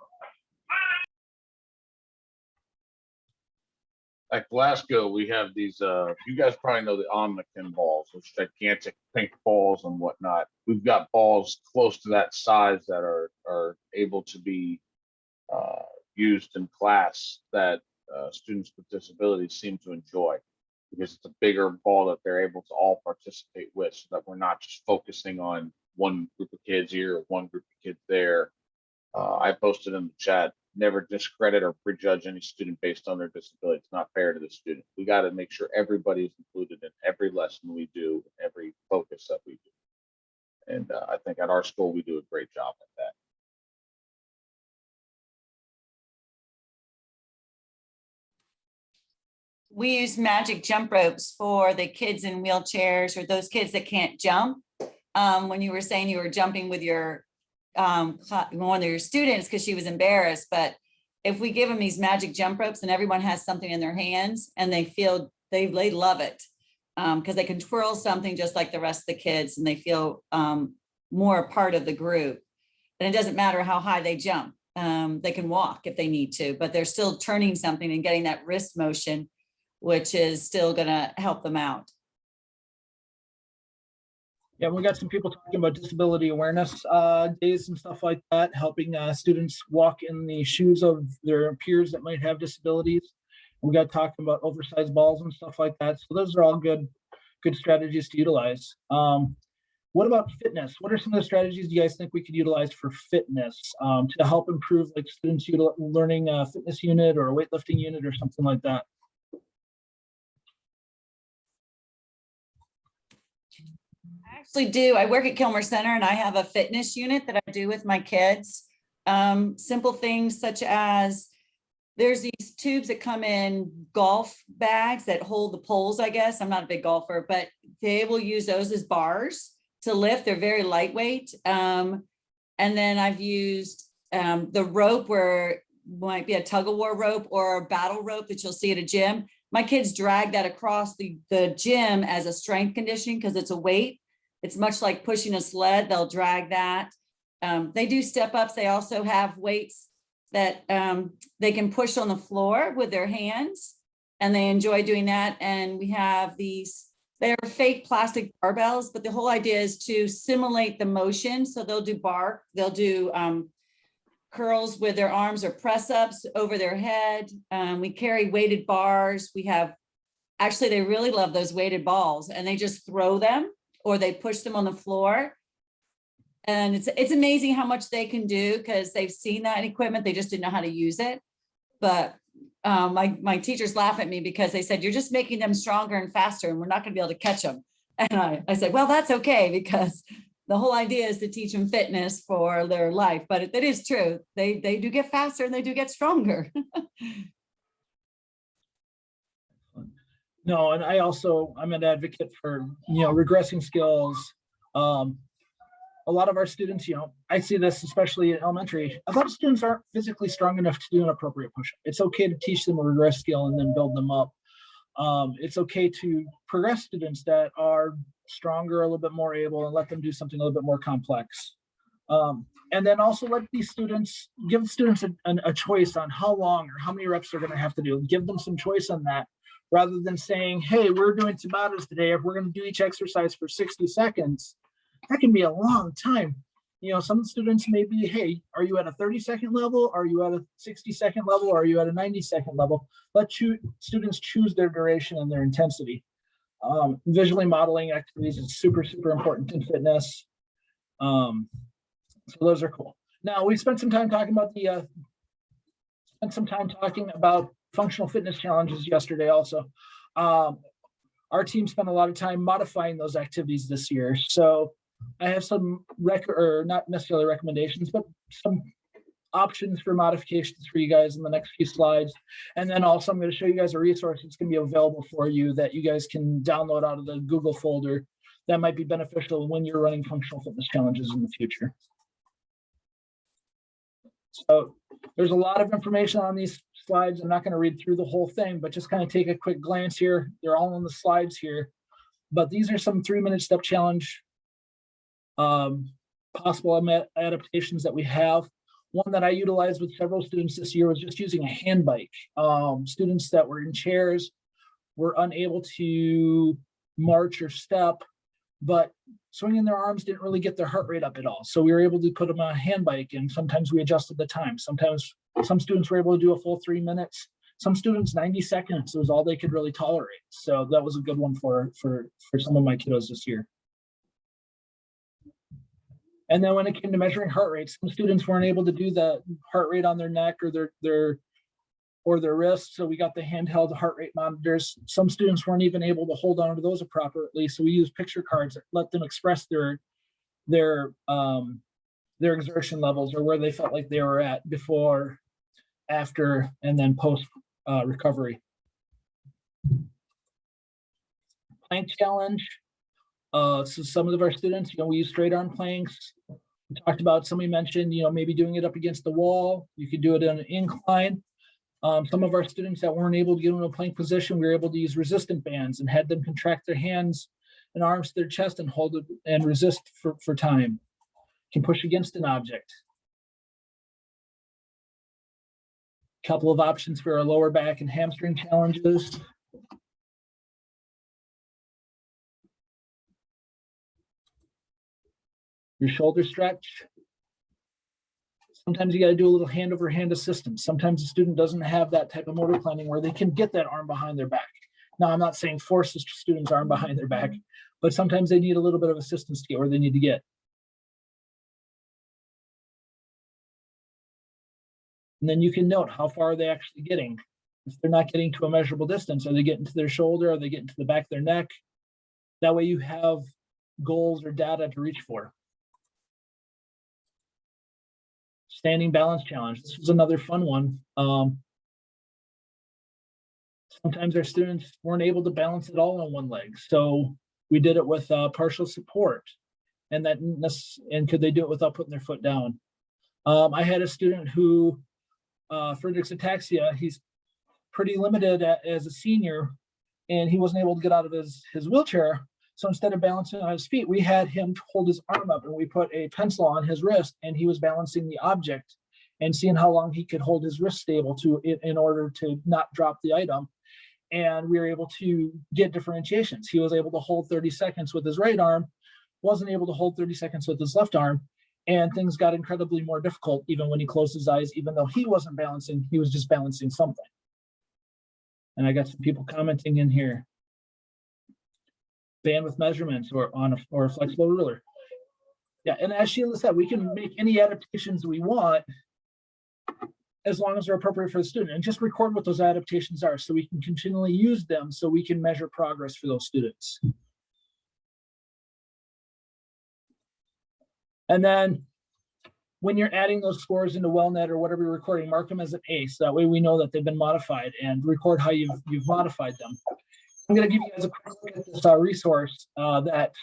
At Glasgow, we have these, you guys probably know the Omnikin balls, those gigantic pink balls and whatnot. We've got balls close to that size that are able to be used in class that students with disabilities seem to enjoy, because it's a bigger ball that they're able to all participate with, so that we're not just focusing on one group of kids here or one group of kids there. I posted in the chat, never discredit or prejudge any student based on their disability. It's not fair to the student. We got to make sure everybody is included in every lesson we do, every focus that we do. And I think at our school, we do a great job at that. We use magic jump ropes for the kids in wheelchairs or those kids that can't jump. When you were saying you were jumping with your one of your students because she was embarrassed, but if we give them these magic jump ropes and everyone has something in their hands and they feel they love it because they can twirl something just like the rest of the kids and they feel more a part of the group. And it doesn't matter how high they jump. They can walk if they need to, but they're still turning something and getting that wrist motion, which is still going to help them out. Yeah, we got some people talking about disability awareness days and stuff like that, helping students walk in the shoes of their peers that might have disabilities. We got talking about oversized balls and stuff like that. So those are all good strategies to utilize. What about fitness? What are some of the strategies you guys think we could utilize for fitness to help improve like students learning a fitness unit or a weightlifting unit or something like that? I actually do. I work at Kilmer Center and I have a fitness unit that I do with my kids. Simple things such as there's these tubes that come in golf bags that hold the poles, I guess. I'm not a big golfer, but they will use those as bars to lift. They're very lightweight. And then I've used the rope where might be a tug of war rope or a battle rope that you'll see at a gym. My kids drag that across the gym as a strength conditioning because it's a weight. It's much like pushing a sled. They'll drag that. They do step ups. They also have weights that they can push on the floor with their hands, and they enjoy doing that. And we have these, they're fake plastic barbells, but the whole idea is to simulate the motion. So they'll do curls with their arms or press ups over their head. We carry weighted bars. We have, actually, they really love those weighted balls, and they just throw them or they push them on the floor. And it's amazing how much they can do because they've seen that equipment. They just didn't know how to use it. But my teachers laugh at me because they said, you're just making them stronger and faster and we're not going to be able to catch them. And I said, well, that's okay, because the whole idea is to teach them fitness for their life. But it is true. They do get faster and they do get stronger. No, and I'm an advocate for, regressing skills. A lot of our students, I see this especially in elementary, a lot of students aren't physically strong enough to do an appropriate push-up. It's okay to teach them a regress skill and then build them up. It's okay to progress students that are stronger, a little bit more able, and let them do something a little bit more complex. And then also give students a choice on how long or how many reps they're going to have to do. Give them some choice on that, rather than saying, hey, we're doing Tabatas today. If we're going to do each exercise for 60 seconds, that can be a long time. Some students may be, hey, are you at a 30-second level? Are you at a 60-second level? Or are you at a 90-second level? Let students choose their duration and their intensity. Visually modeling activities is super, super important in fitness. So those are cool. Now, we spent some time talking about functional fitness challenges yesterday also. Our team spent a lot of time modifying those activities this year. So I have some not necessarily recommendations, but some options for modifications for you guys in the next few slides. And then also I'm going to show you guys a resource that's going to be available for you that you guys can download out of the Google folder that might be beneficial when you're running functional fitness challenges in the future. So there's a lot of information on these slides. I'm not going to read through the whole thing, but just kind of take a quick glance here. They're all on the slides here, but these are some 3-minute step challenge possible adaptations that we have. One that I utilized with several students this year was just using a hand bike. Students that were in chairs were unable to march or step, but swinging their arms didn't really get their heart rate up at all. So we were able to put them on a hand bike, and sometimes we adjusted the time. Sometimes some students were able to do a full 3 minutes. Some students 90 seconds was all they could really tolerate. So that was a good one for some of my kiddos this year. And then when it came to measuring heart rates, some students weren't able to do the heart rate on their neck or their wrist. So we got the handheld heart rate monitors. Some students weren't even able to hold on to those appropriately. So we used picture cards that let them express their exertion levels or where they felt like they were at before, after, and then post recovery. Plank challenge. So some of our students, we use straight arm planks. We talked about, somebody mentioned, maybe doing it up against the wall. You could do it in an incline. Some of our students that weren't able to get into a plank position, we were able to use resistant bands and had them contract their hands and arms to their chest and hold it and resist for time. Can push against an object. Couple of options for our lower back and hamstring challenges. Your shoulder stretch. Sometimes you got to do a little hand over hand assistance. Sometimes the student doesn't have that type of motor planning where they can get that arm behind their back. Now, I'm not saying force the student's arm behind their back, but sometimes they need a little bit of assistance to get where they need to get. And then you can note how far are they actually getting. If they're not getting to a measurable distance, are they getting to their shoulder? Are they getting to the back of their neck? That way you have goals or data to reach for. Standing balance challenge. This was another fun one. Sometimes our students weren't able to balance it all on one leg. So we did it with partial support. And could they do it without putting their foot down? I had a student who, Friedrich's ataxia, he's pretty limited as a senior, and he wasn't able to get out of his wheelchair. So instead of balancing on his feet, we had him hold his arm up and we put a pencil on his wrist and he was balancing the object and seeing how long he could hold his wrist stable in order to not drop the item. And we were able to get differentiations. He was able to hold 30 seconds with his right arm, wasn't able to hold 30 seconds with his left arm. And things got incredibly more difficult even when he closed his eyes, even though he wasn't balancing, he was just balancing something. And I got some people commenting in here. Bandwidth measurements or a flexible ruler. Yeah, and as Sheila said, we can make any adaptations we want as long as they're appropriate for the student, and just record what those adaptations are so we can continually use them so we can measure progress for those students. And then when you're adding those scores into WellNet or whatever you're recording, mark them as an A, so that way we know that they've been modified, and record how you've modified them. I'm going to give you guys a quick look at this resource that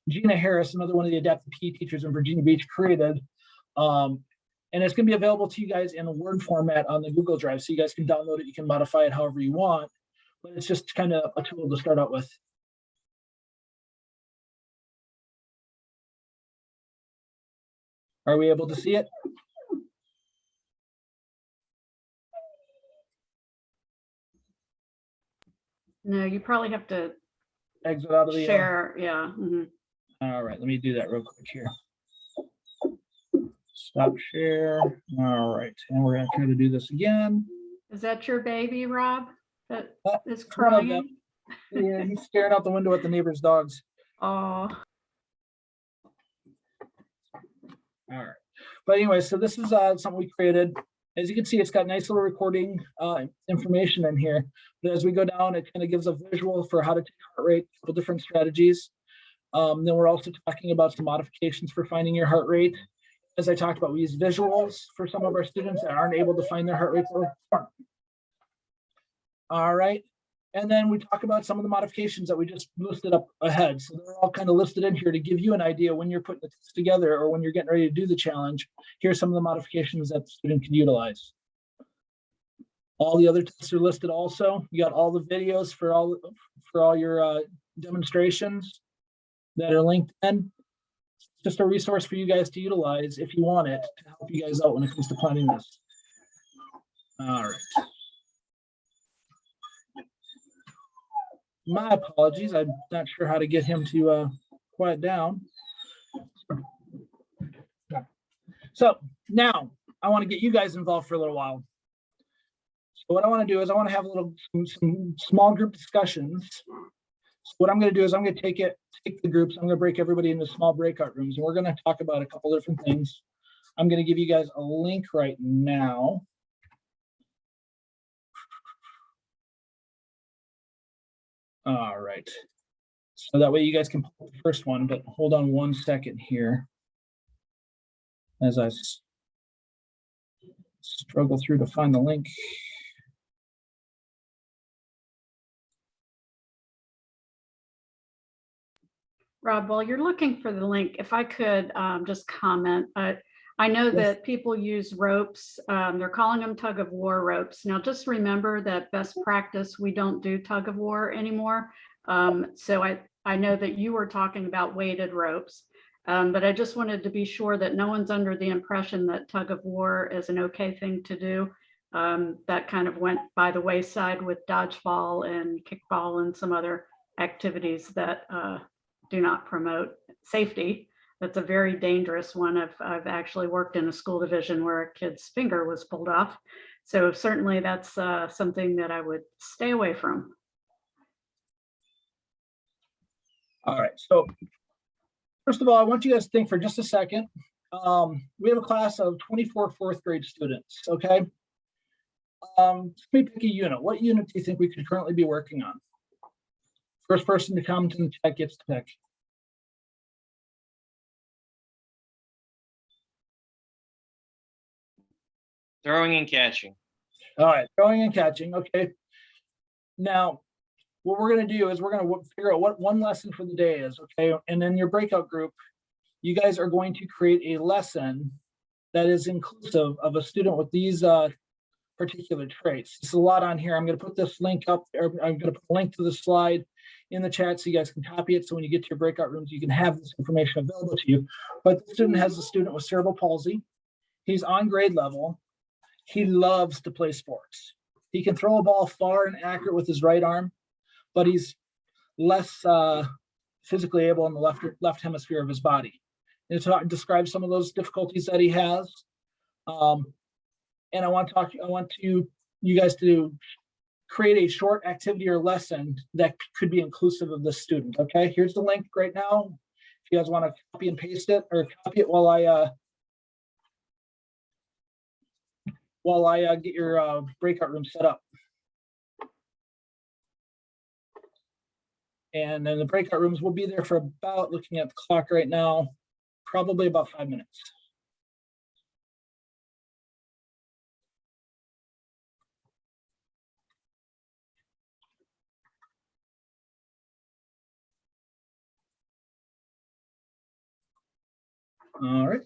Gina Harris, another one of the adaptive PE teachers in Virginia Beach, created. And it's going to be available to you guys in a Word format on the Google Drive, so you guys can download it. You can modify it however you want, but it's just kind of a tool to start out with. Are we able to see it? No, you probably have to Exit out of the share. Yeah. Mhm. All right, let me do that real quick here. Stop share. All right, and we're gonna try to do this again. Is that your baby, Rob, that is It's one of them. crying? Yeah, he's staring out the window at the neighbor's dogs. Oh, All right, but anyway, so this is something we created. As you can see, it's got nice little recording information in here. But as we go down, it kind of gives a visual for how to take heart rate, a couple different strategies. Then we're also talking about some modifications for finding your heart rate. As I talked about, we use visuals for some of our students that aren't able to find their heart rates. All right. And then we talk about some of the modifications that we just listed up ahead. So they're all kind of listed in here to give you an idea when you're putting the test together or when you're getting ready to do the challenge. Here's some of the modifications that the student can utilize. All the other tests are listed also. You got all the videos for all your demonstrations that are linked in. Just a resource for you guys to utilize if you want it to help you guys out when it comes to planning this. All right. My apologies. I'm not sure how to get him to quiet down. So now I want to get you guys involved for a little while. So what I want to do is I want to have some small group discussions. So what I'm going to do is I'm going to take the groups. I'm going to break everybody into small breakout rooms, and we're going to talk about a couple different things. I'm going to give you guys a link right now. All right. So that way you guys can pull the first one, but hold on one second here as I struggle through to find the link. Rob, while you're looking for the link, if I could just comment, I know that people use ropes. They're calling them tug of war ropes. Now, just remember that best practice, we don't do tug of war anymore. So I know that you were talking about weighted ropes, but I just wanted to be sure that no one's under the impression that tug of war is an okay thing to do. That kind of went by the wayside with dodgeball and kickball and some other activities that do not promote safety. That's a very dangerous one. I've actually worked in a school division where a kid's finger was pulled off. So certainly that's something that I would stay away from. All right, so first of all, I want you guys to think for just a second. We have a class of 24 fourth grade students, okay? Let me pick a unit. What unit do you think we could currently be working on? First person to come to the chat gets to pick. Throwing and catching. All right, throwing and catching, okay. Now, what we're gonna do is we're gonna figure out what one lesson for the day is, okay? And in your breakout group, you guys are going to create a lesson that is inclusive of a student with these particular traits. There's a lot on here. I'm gonna put this link up, or I'm gonna put a link to the slide in the chat so you guys can copy it. So when you get to your breakout rooms, you can have this information available to you. But the student has a student with cerebral palsy. He's on grade level. He loves to play sports. He can throw a ball far and accurate with his right arm, but he's less physically able in the left hemisphere of his body. And to describe some of those difficulties that he has. And I want you guys to create a short activity or lesson that could be inclusive of this student. Okay, here's the link right now. If you guys want to copy and paste it, or copy it while I get your breakout room set up. And then the breakout rooms will be there for about, looking at the clock right now, probably about 5 minutes. All right.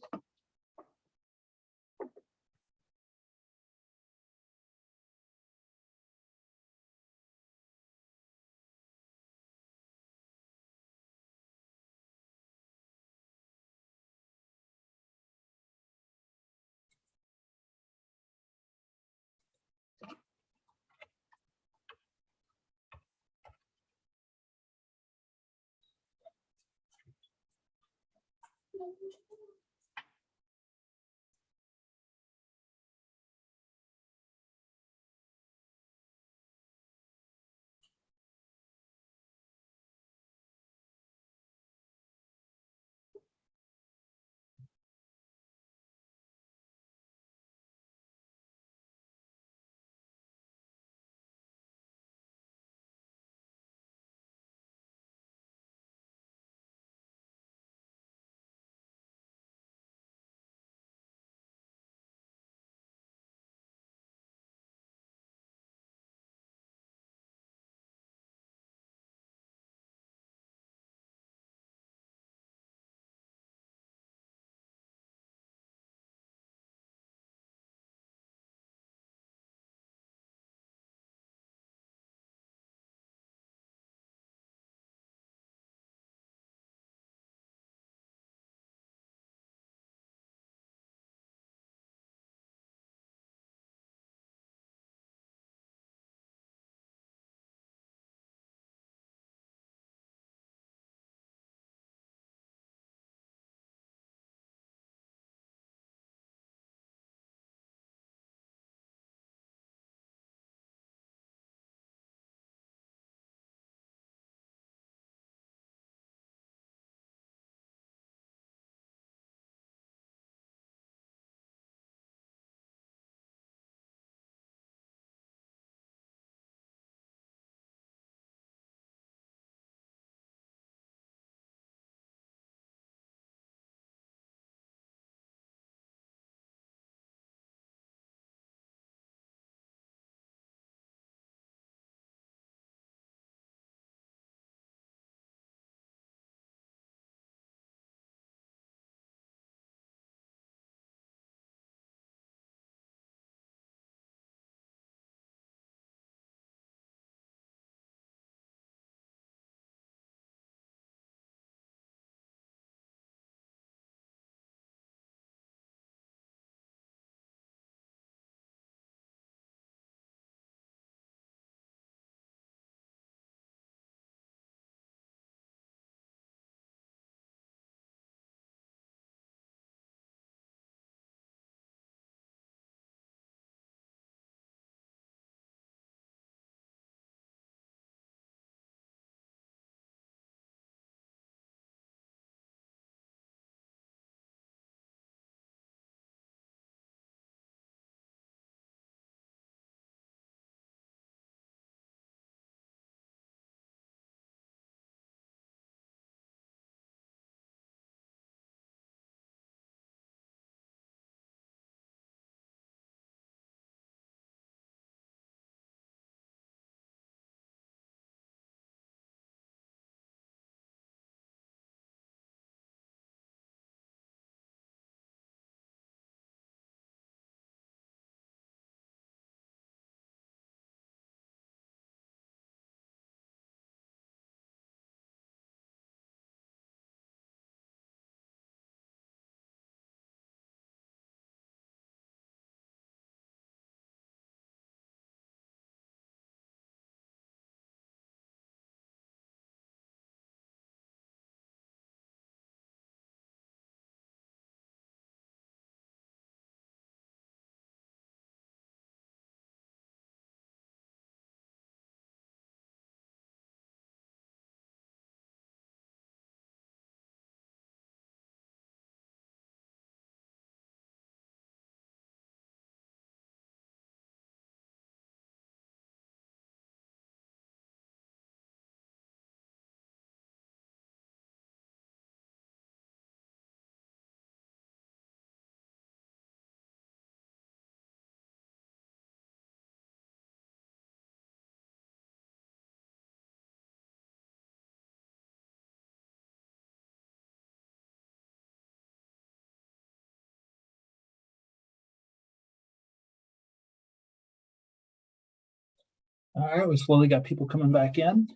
All right, we slowly got people coming back in.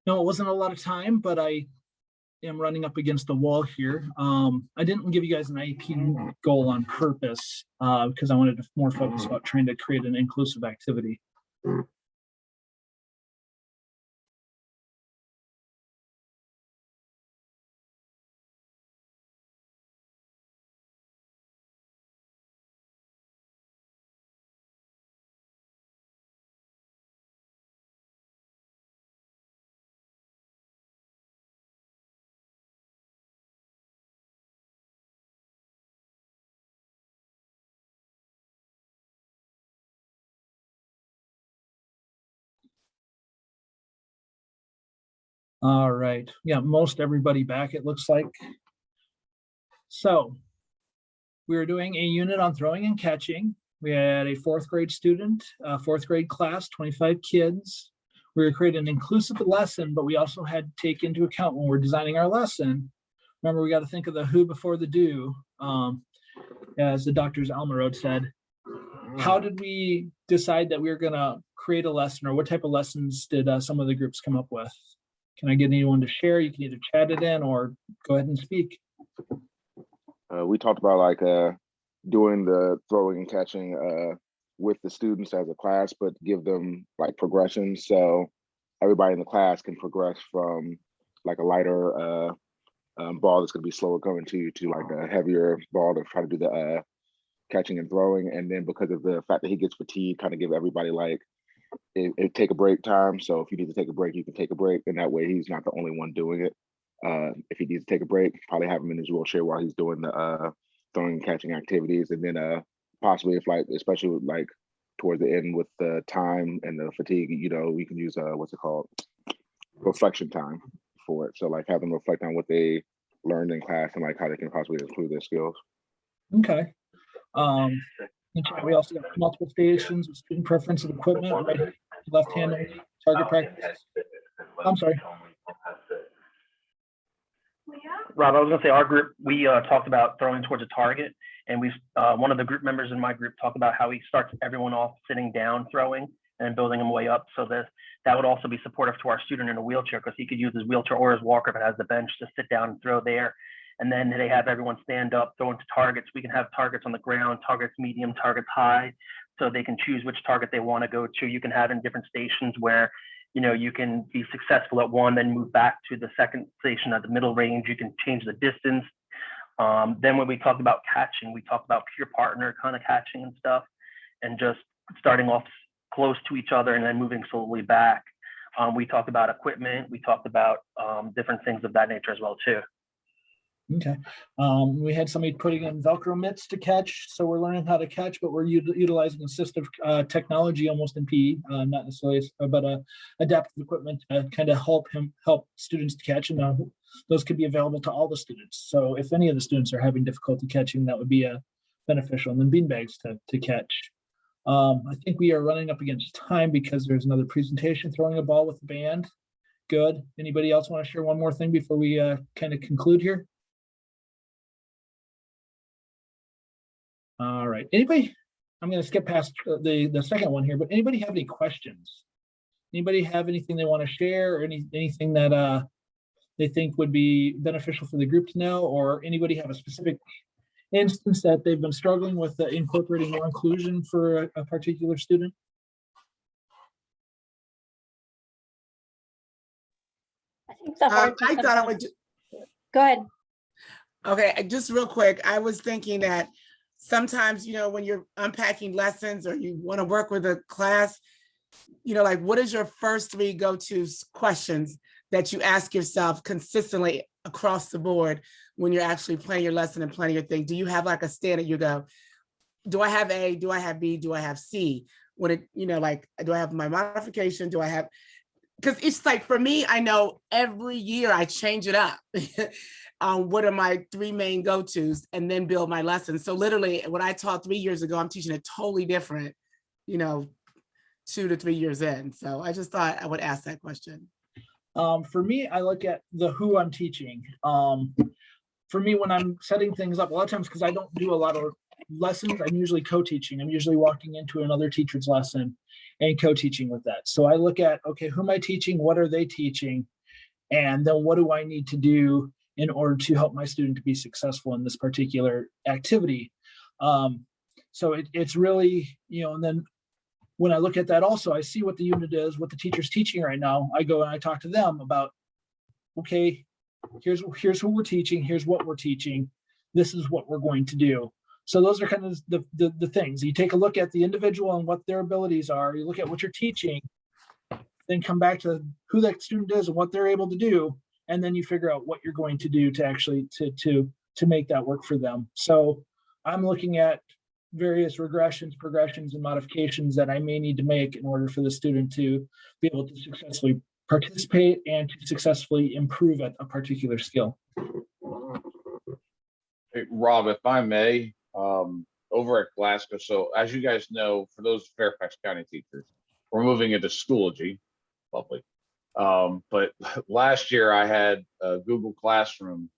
No, it wasn't a lot of time, but I am running up against the wall here. I didn't give you guys an IEP goal on purpose because I wanted to more focus about trying to create an inclusive activity. All right, yeah, most everybody back, it looks like. So we were doing a unit on throwing and catching. We had a fourth grade student, fourth grade class, 25 kids. We were creating an inclusive lesson, but we also had to take into account when we're designing our lesson. Remember, we got to think of the who before the do. As the Dr. Almarode said, how did we decide that we were going to create a lesson, or what type of lessons did some of the groups come up with? Can I get anyone to share? You can either chat it in or go ahead and speak. We talked about like doing the throwing and catching with the students as a class, but give them like progressions so everybody in the class can progress from like a lighter ball that's going to be slower coming to you to like a heavier ball to try to do the catching and throwing. And then because of the fact that he gets fatigued, kind of give everybody like it take a break time. So if you need to take a break, you can take a break, and that way he's not the only one doing it. If he needs to take a break, probably have him in his wheelchair while he's doing the throwing and catching activities. And then possibly if like, especially with, like towards the end with the time and the fatigue, you know, we can use what's it called? Reflection time for it. So like have them reflect on what they learned in class and like how they can possibly improve their skills. Okay. We also got multiple stations with student preference and equipment, right, left hand target practice. I'm sorry. Rob, I was gonna say our group, we talked about throwing towards a target, and we one of the group members in my group talked about how he starts everyone off sitting down throwing and building them way up, so that would also be supportive to our student in a wheelchair, because he could use his wheelchair or his walker if it has the bench to sit down and throw there. And then they have everyone stand up, throw into targets. We can have targets on the ground, targets medium, targets high, so they can choose which target they want to go to. You can have in different stations where, you know, you can be successful at one, then move back to the second station at the middle range. You can change the distance. Then when we talked about catching, we talked about peer partner kind of catching and stuff, and just starting off close to each other and then moving slowly back. We talked about equipment. We talked about different things of that nature as well too. Okay. We had somebody putting in Velcro mitts to catch. So we're learning how to catch, but we're utilizing assistive technology almost in PE, not necessarily, but adaptive equipment to kind of help students to catch. And those could be available to all the students. So if any of the students are having difficulty catching, that would be beneficial. And then bean bags to catch. I think we are running up against time because there's another presentation, throwing a ball with the band. Good. Anybody else want to share one more thing before we kind of conclude here? All right. Anybody? I'm going to skip past the second one here, but anybody have any questions? Anybody have anything they want to share, or anything that they think would be beneficial for the group to know, or anybody have a specific instance that they've been struggling with incorporating more inclusion for a particular student? I think the hard I thing thought I sometimes- would. Go ahead. Okay, just real quick, I was thinking that sometimes, you know, when you're unpacking lessons or you want to work with a class, you know, like what is your first 3 go-to questions that you ask yourself consistently across the board when you're actually planning your lesson and planning your thing? Do you have like a standard? You go, do I have A? Do I have B? Do I have C? What it, you know, like, do I have my modification? Do I have, because it's like, for me, I know every year I change it up. What are my 3 main go-tos, and then build my lessons. So literally what I taught 3 years ago, I'm teaching it totally different, you know, 2 to 3 years in. So I just thought I would ask that question. For me, I look at the who I'm teaching. For me, when I'm setting things up, a lot of times, because I don't do a lot of lessons, I'm usually co-teaching. I'm usually walking into another teacher's lesson. and co-teaching with that. So I look at, okay, who am I teaching? What are they teaching? And then what do I need to do in order to help my student to be successful in this particular activity? So it's really, and then when I look at that also, I see what the unit is, what the teacher's teaching right now. I go and I talk to them about, okay, here's who we're teaching, here's what we're teaching, this is what we're going to do. So those are kind of the things. You take a look at the individual and what their abilities are, you look at what you're teaching, then come back to who that student is and what they're able to do, and then you figure out what you're going to do to actually to make that work for them. So I'm looking at various regressions, progressions, and modifications that I may need to make in order for the student to be able to successfully participate and to successfully improve at a particular skill. Hey, Rob, if I may, over at Glasgow, so as you guys know, for those Fairfax County teachers, we're moving into Schoology, lovely. But last year I had a Google Classroom,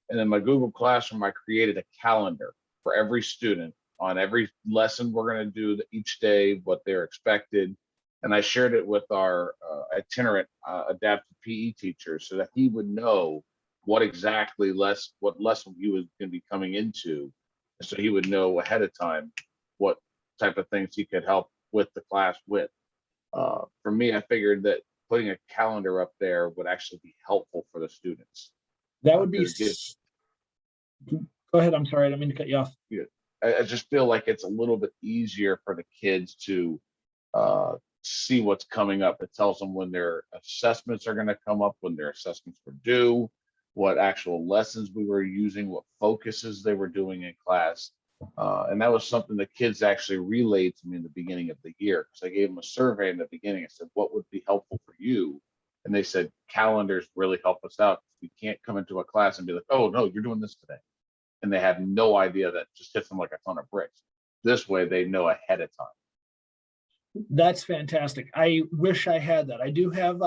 and in my Google Classroom, I created a calendar for every student on every lesson we're going to do each day, what they're expected. And I shared it with our itinerant adaptive PE teacher so that he would know what exactly what lesson he was going to be coming into. So he would know ahead of time what type of things he could help with the class with. For me, I figured that putting a calendar up there would actually be helpful for the students. That would be. 'cause Go ahead. I'm sorry. I didn't mean to cut you off. I just feel like it's a little bit easier for the kids to see what's coming up. It tells them when their assessments are going to come up, when their assessments were due, what actual lessons we were using, what focuses they were doing in class. And that was something the kids actually relayed to me in the beginning of the year, because I gave them a survey in the beginning. I said, what would be helpful for you? And they said, calendars really help us out. We can't come into a class and be like, oh, no, you're doing this today. And they have no idea. That just hits them like a ton of bricks. This way they know ahead of time. That's fantastic. I wish I had that. I do have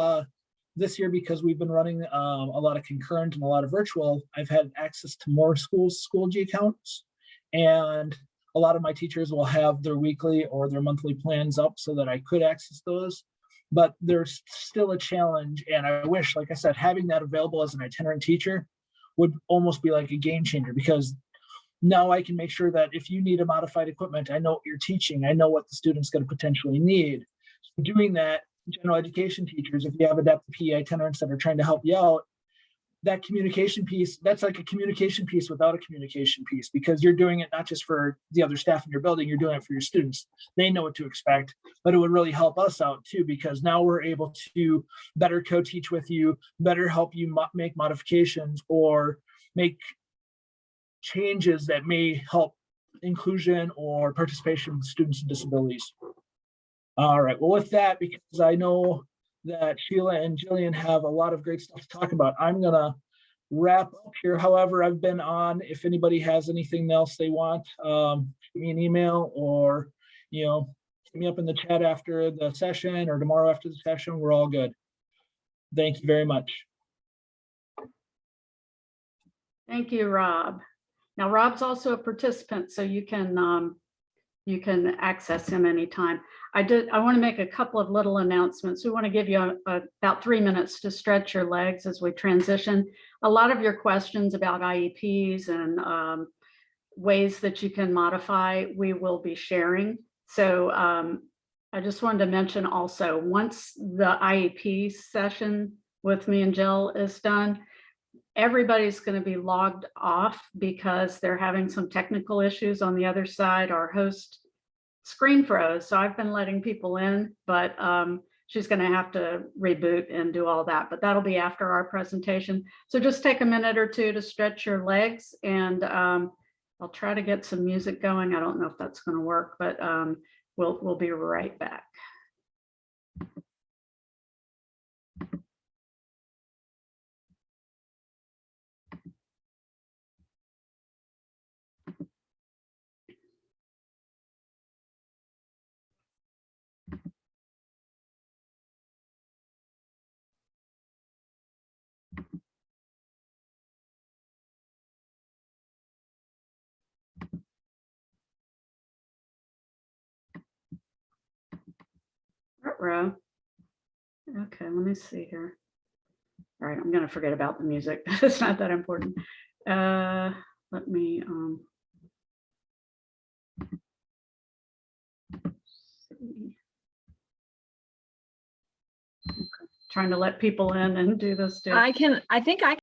this year, because we've been running a lot of concurrent and a lot of virtual, I've had access to more Schoology accounts, and a lot of my teachers will have their weekly or their monthly plans up so that I could access those. But there's still a challenge, and I wish, like I said, having that available as an itinerant teacher would almost be like a game changer, because now I can make sure that if you need a modified equipment, I know what you're teaching. I know what the student's going to potentially need. So doing that, general education teachers, if you have adaptive PE itinerants that are trying to help you out, that communication piece, that's like a communication piece without a communication piece, because you're doing it not just for the other staff in your building, you're doing it for your students. They know what to expect, but it would really help us out too, because now we're able to better co-teach with you, better help you make modifications or make changes that may help inclusion or participation of students with disabilities. All right, well, with that, because I know that Sheila and Jillian have a lot of great stuff to talk about, I'm gonna wrap up here. However, I've been on, if anybody has anything else they want, give me an email, or, hit me up in the chat after the session or tomorrow after the session. We're all good. Thank you very much. Thank you, Rob. Now, Rob's also a participant, so you can access him anytime. I want to make a couple of little announcements. We want to give you about 3 minutes to stretch your legs as we transition. A lot of your questions about IEPs and ways that you can modify, we will be sharing. So I just wanted to mention also, once the IEP session with me and Jill is done, everybody's going to be logged off because they're having some technical issues on the other side. Our host screen froze, so I've been letting people in, but she's going to have to reboot and do all that. But that'll be after our presentation. So just take a minute or two to stretch your legs, and I'll try to get some music going. I don't know if that's going to work, but we'll be right back. that row. Okay, let me see here. All right, I'm gonna forget about the music. It's not that important. Let me see. Okay. Trying to let people in and do this too. I think I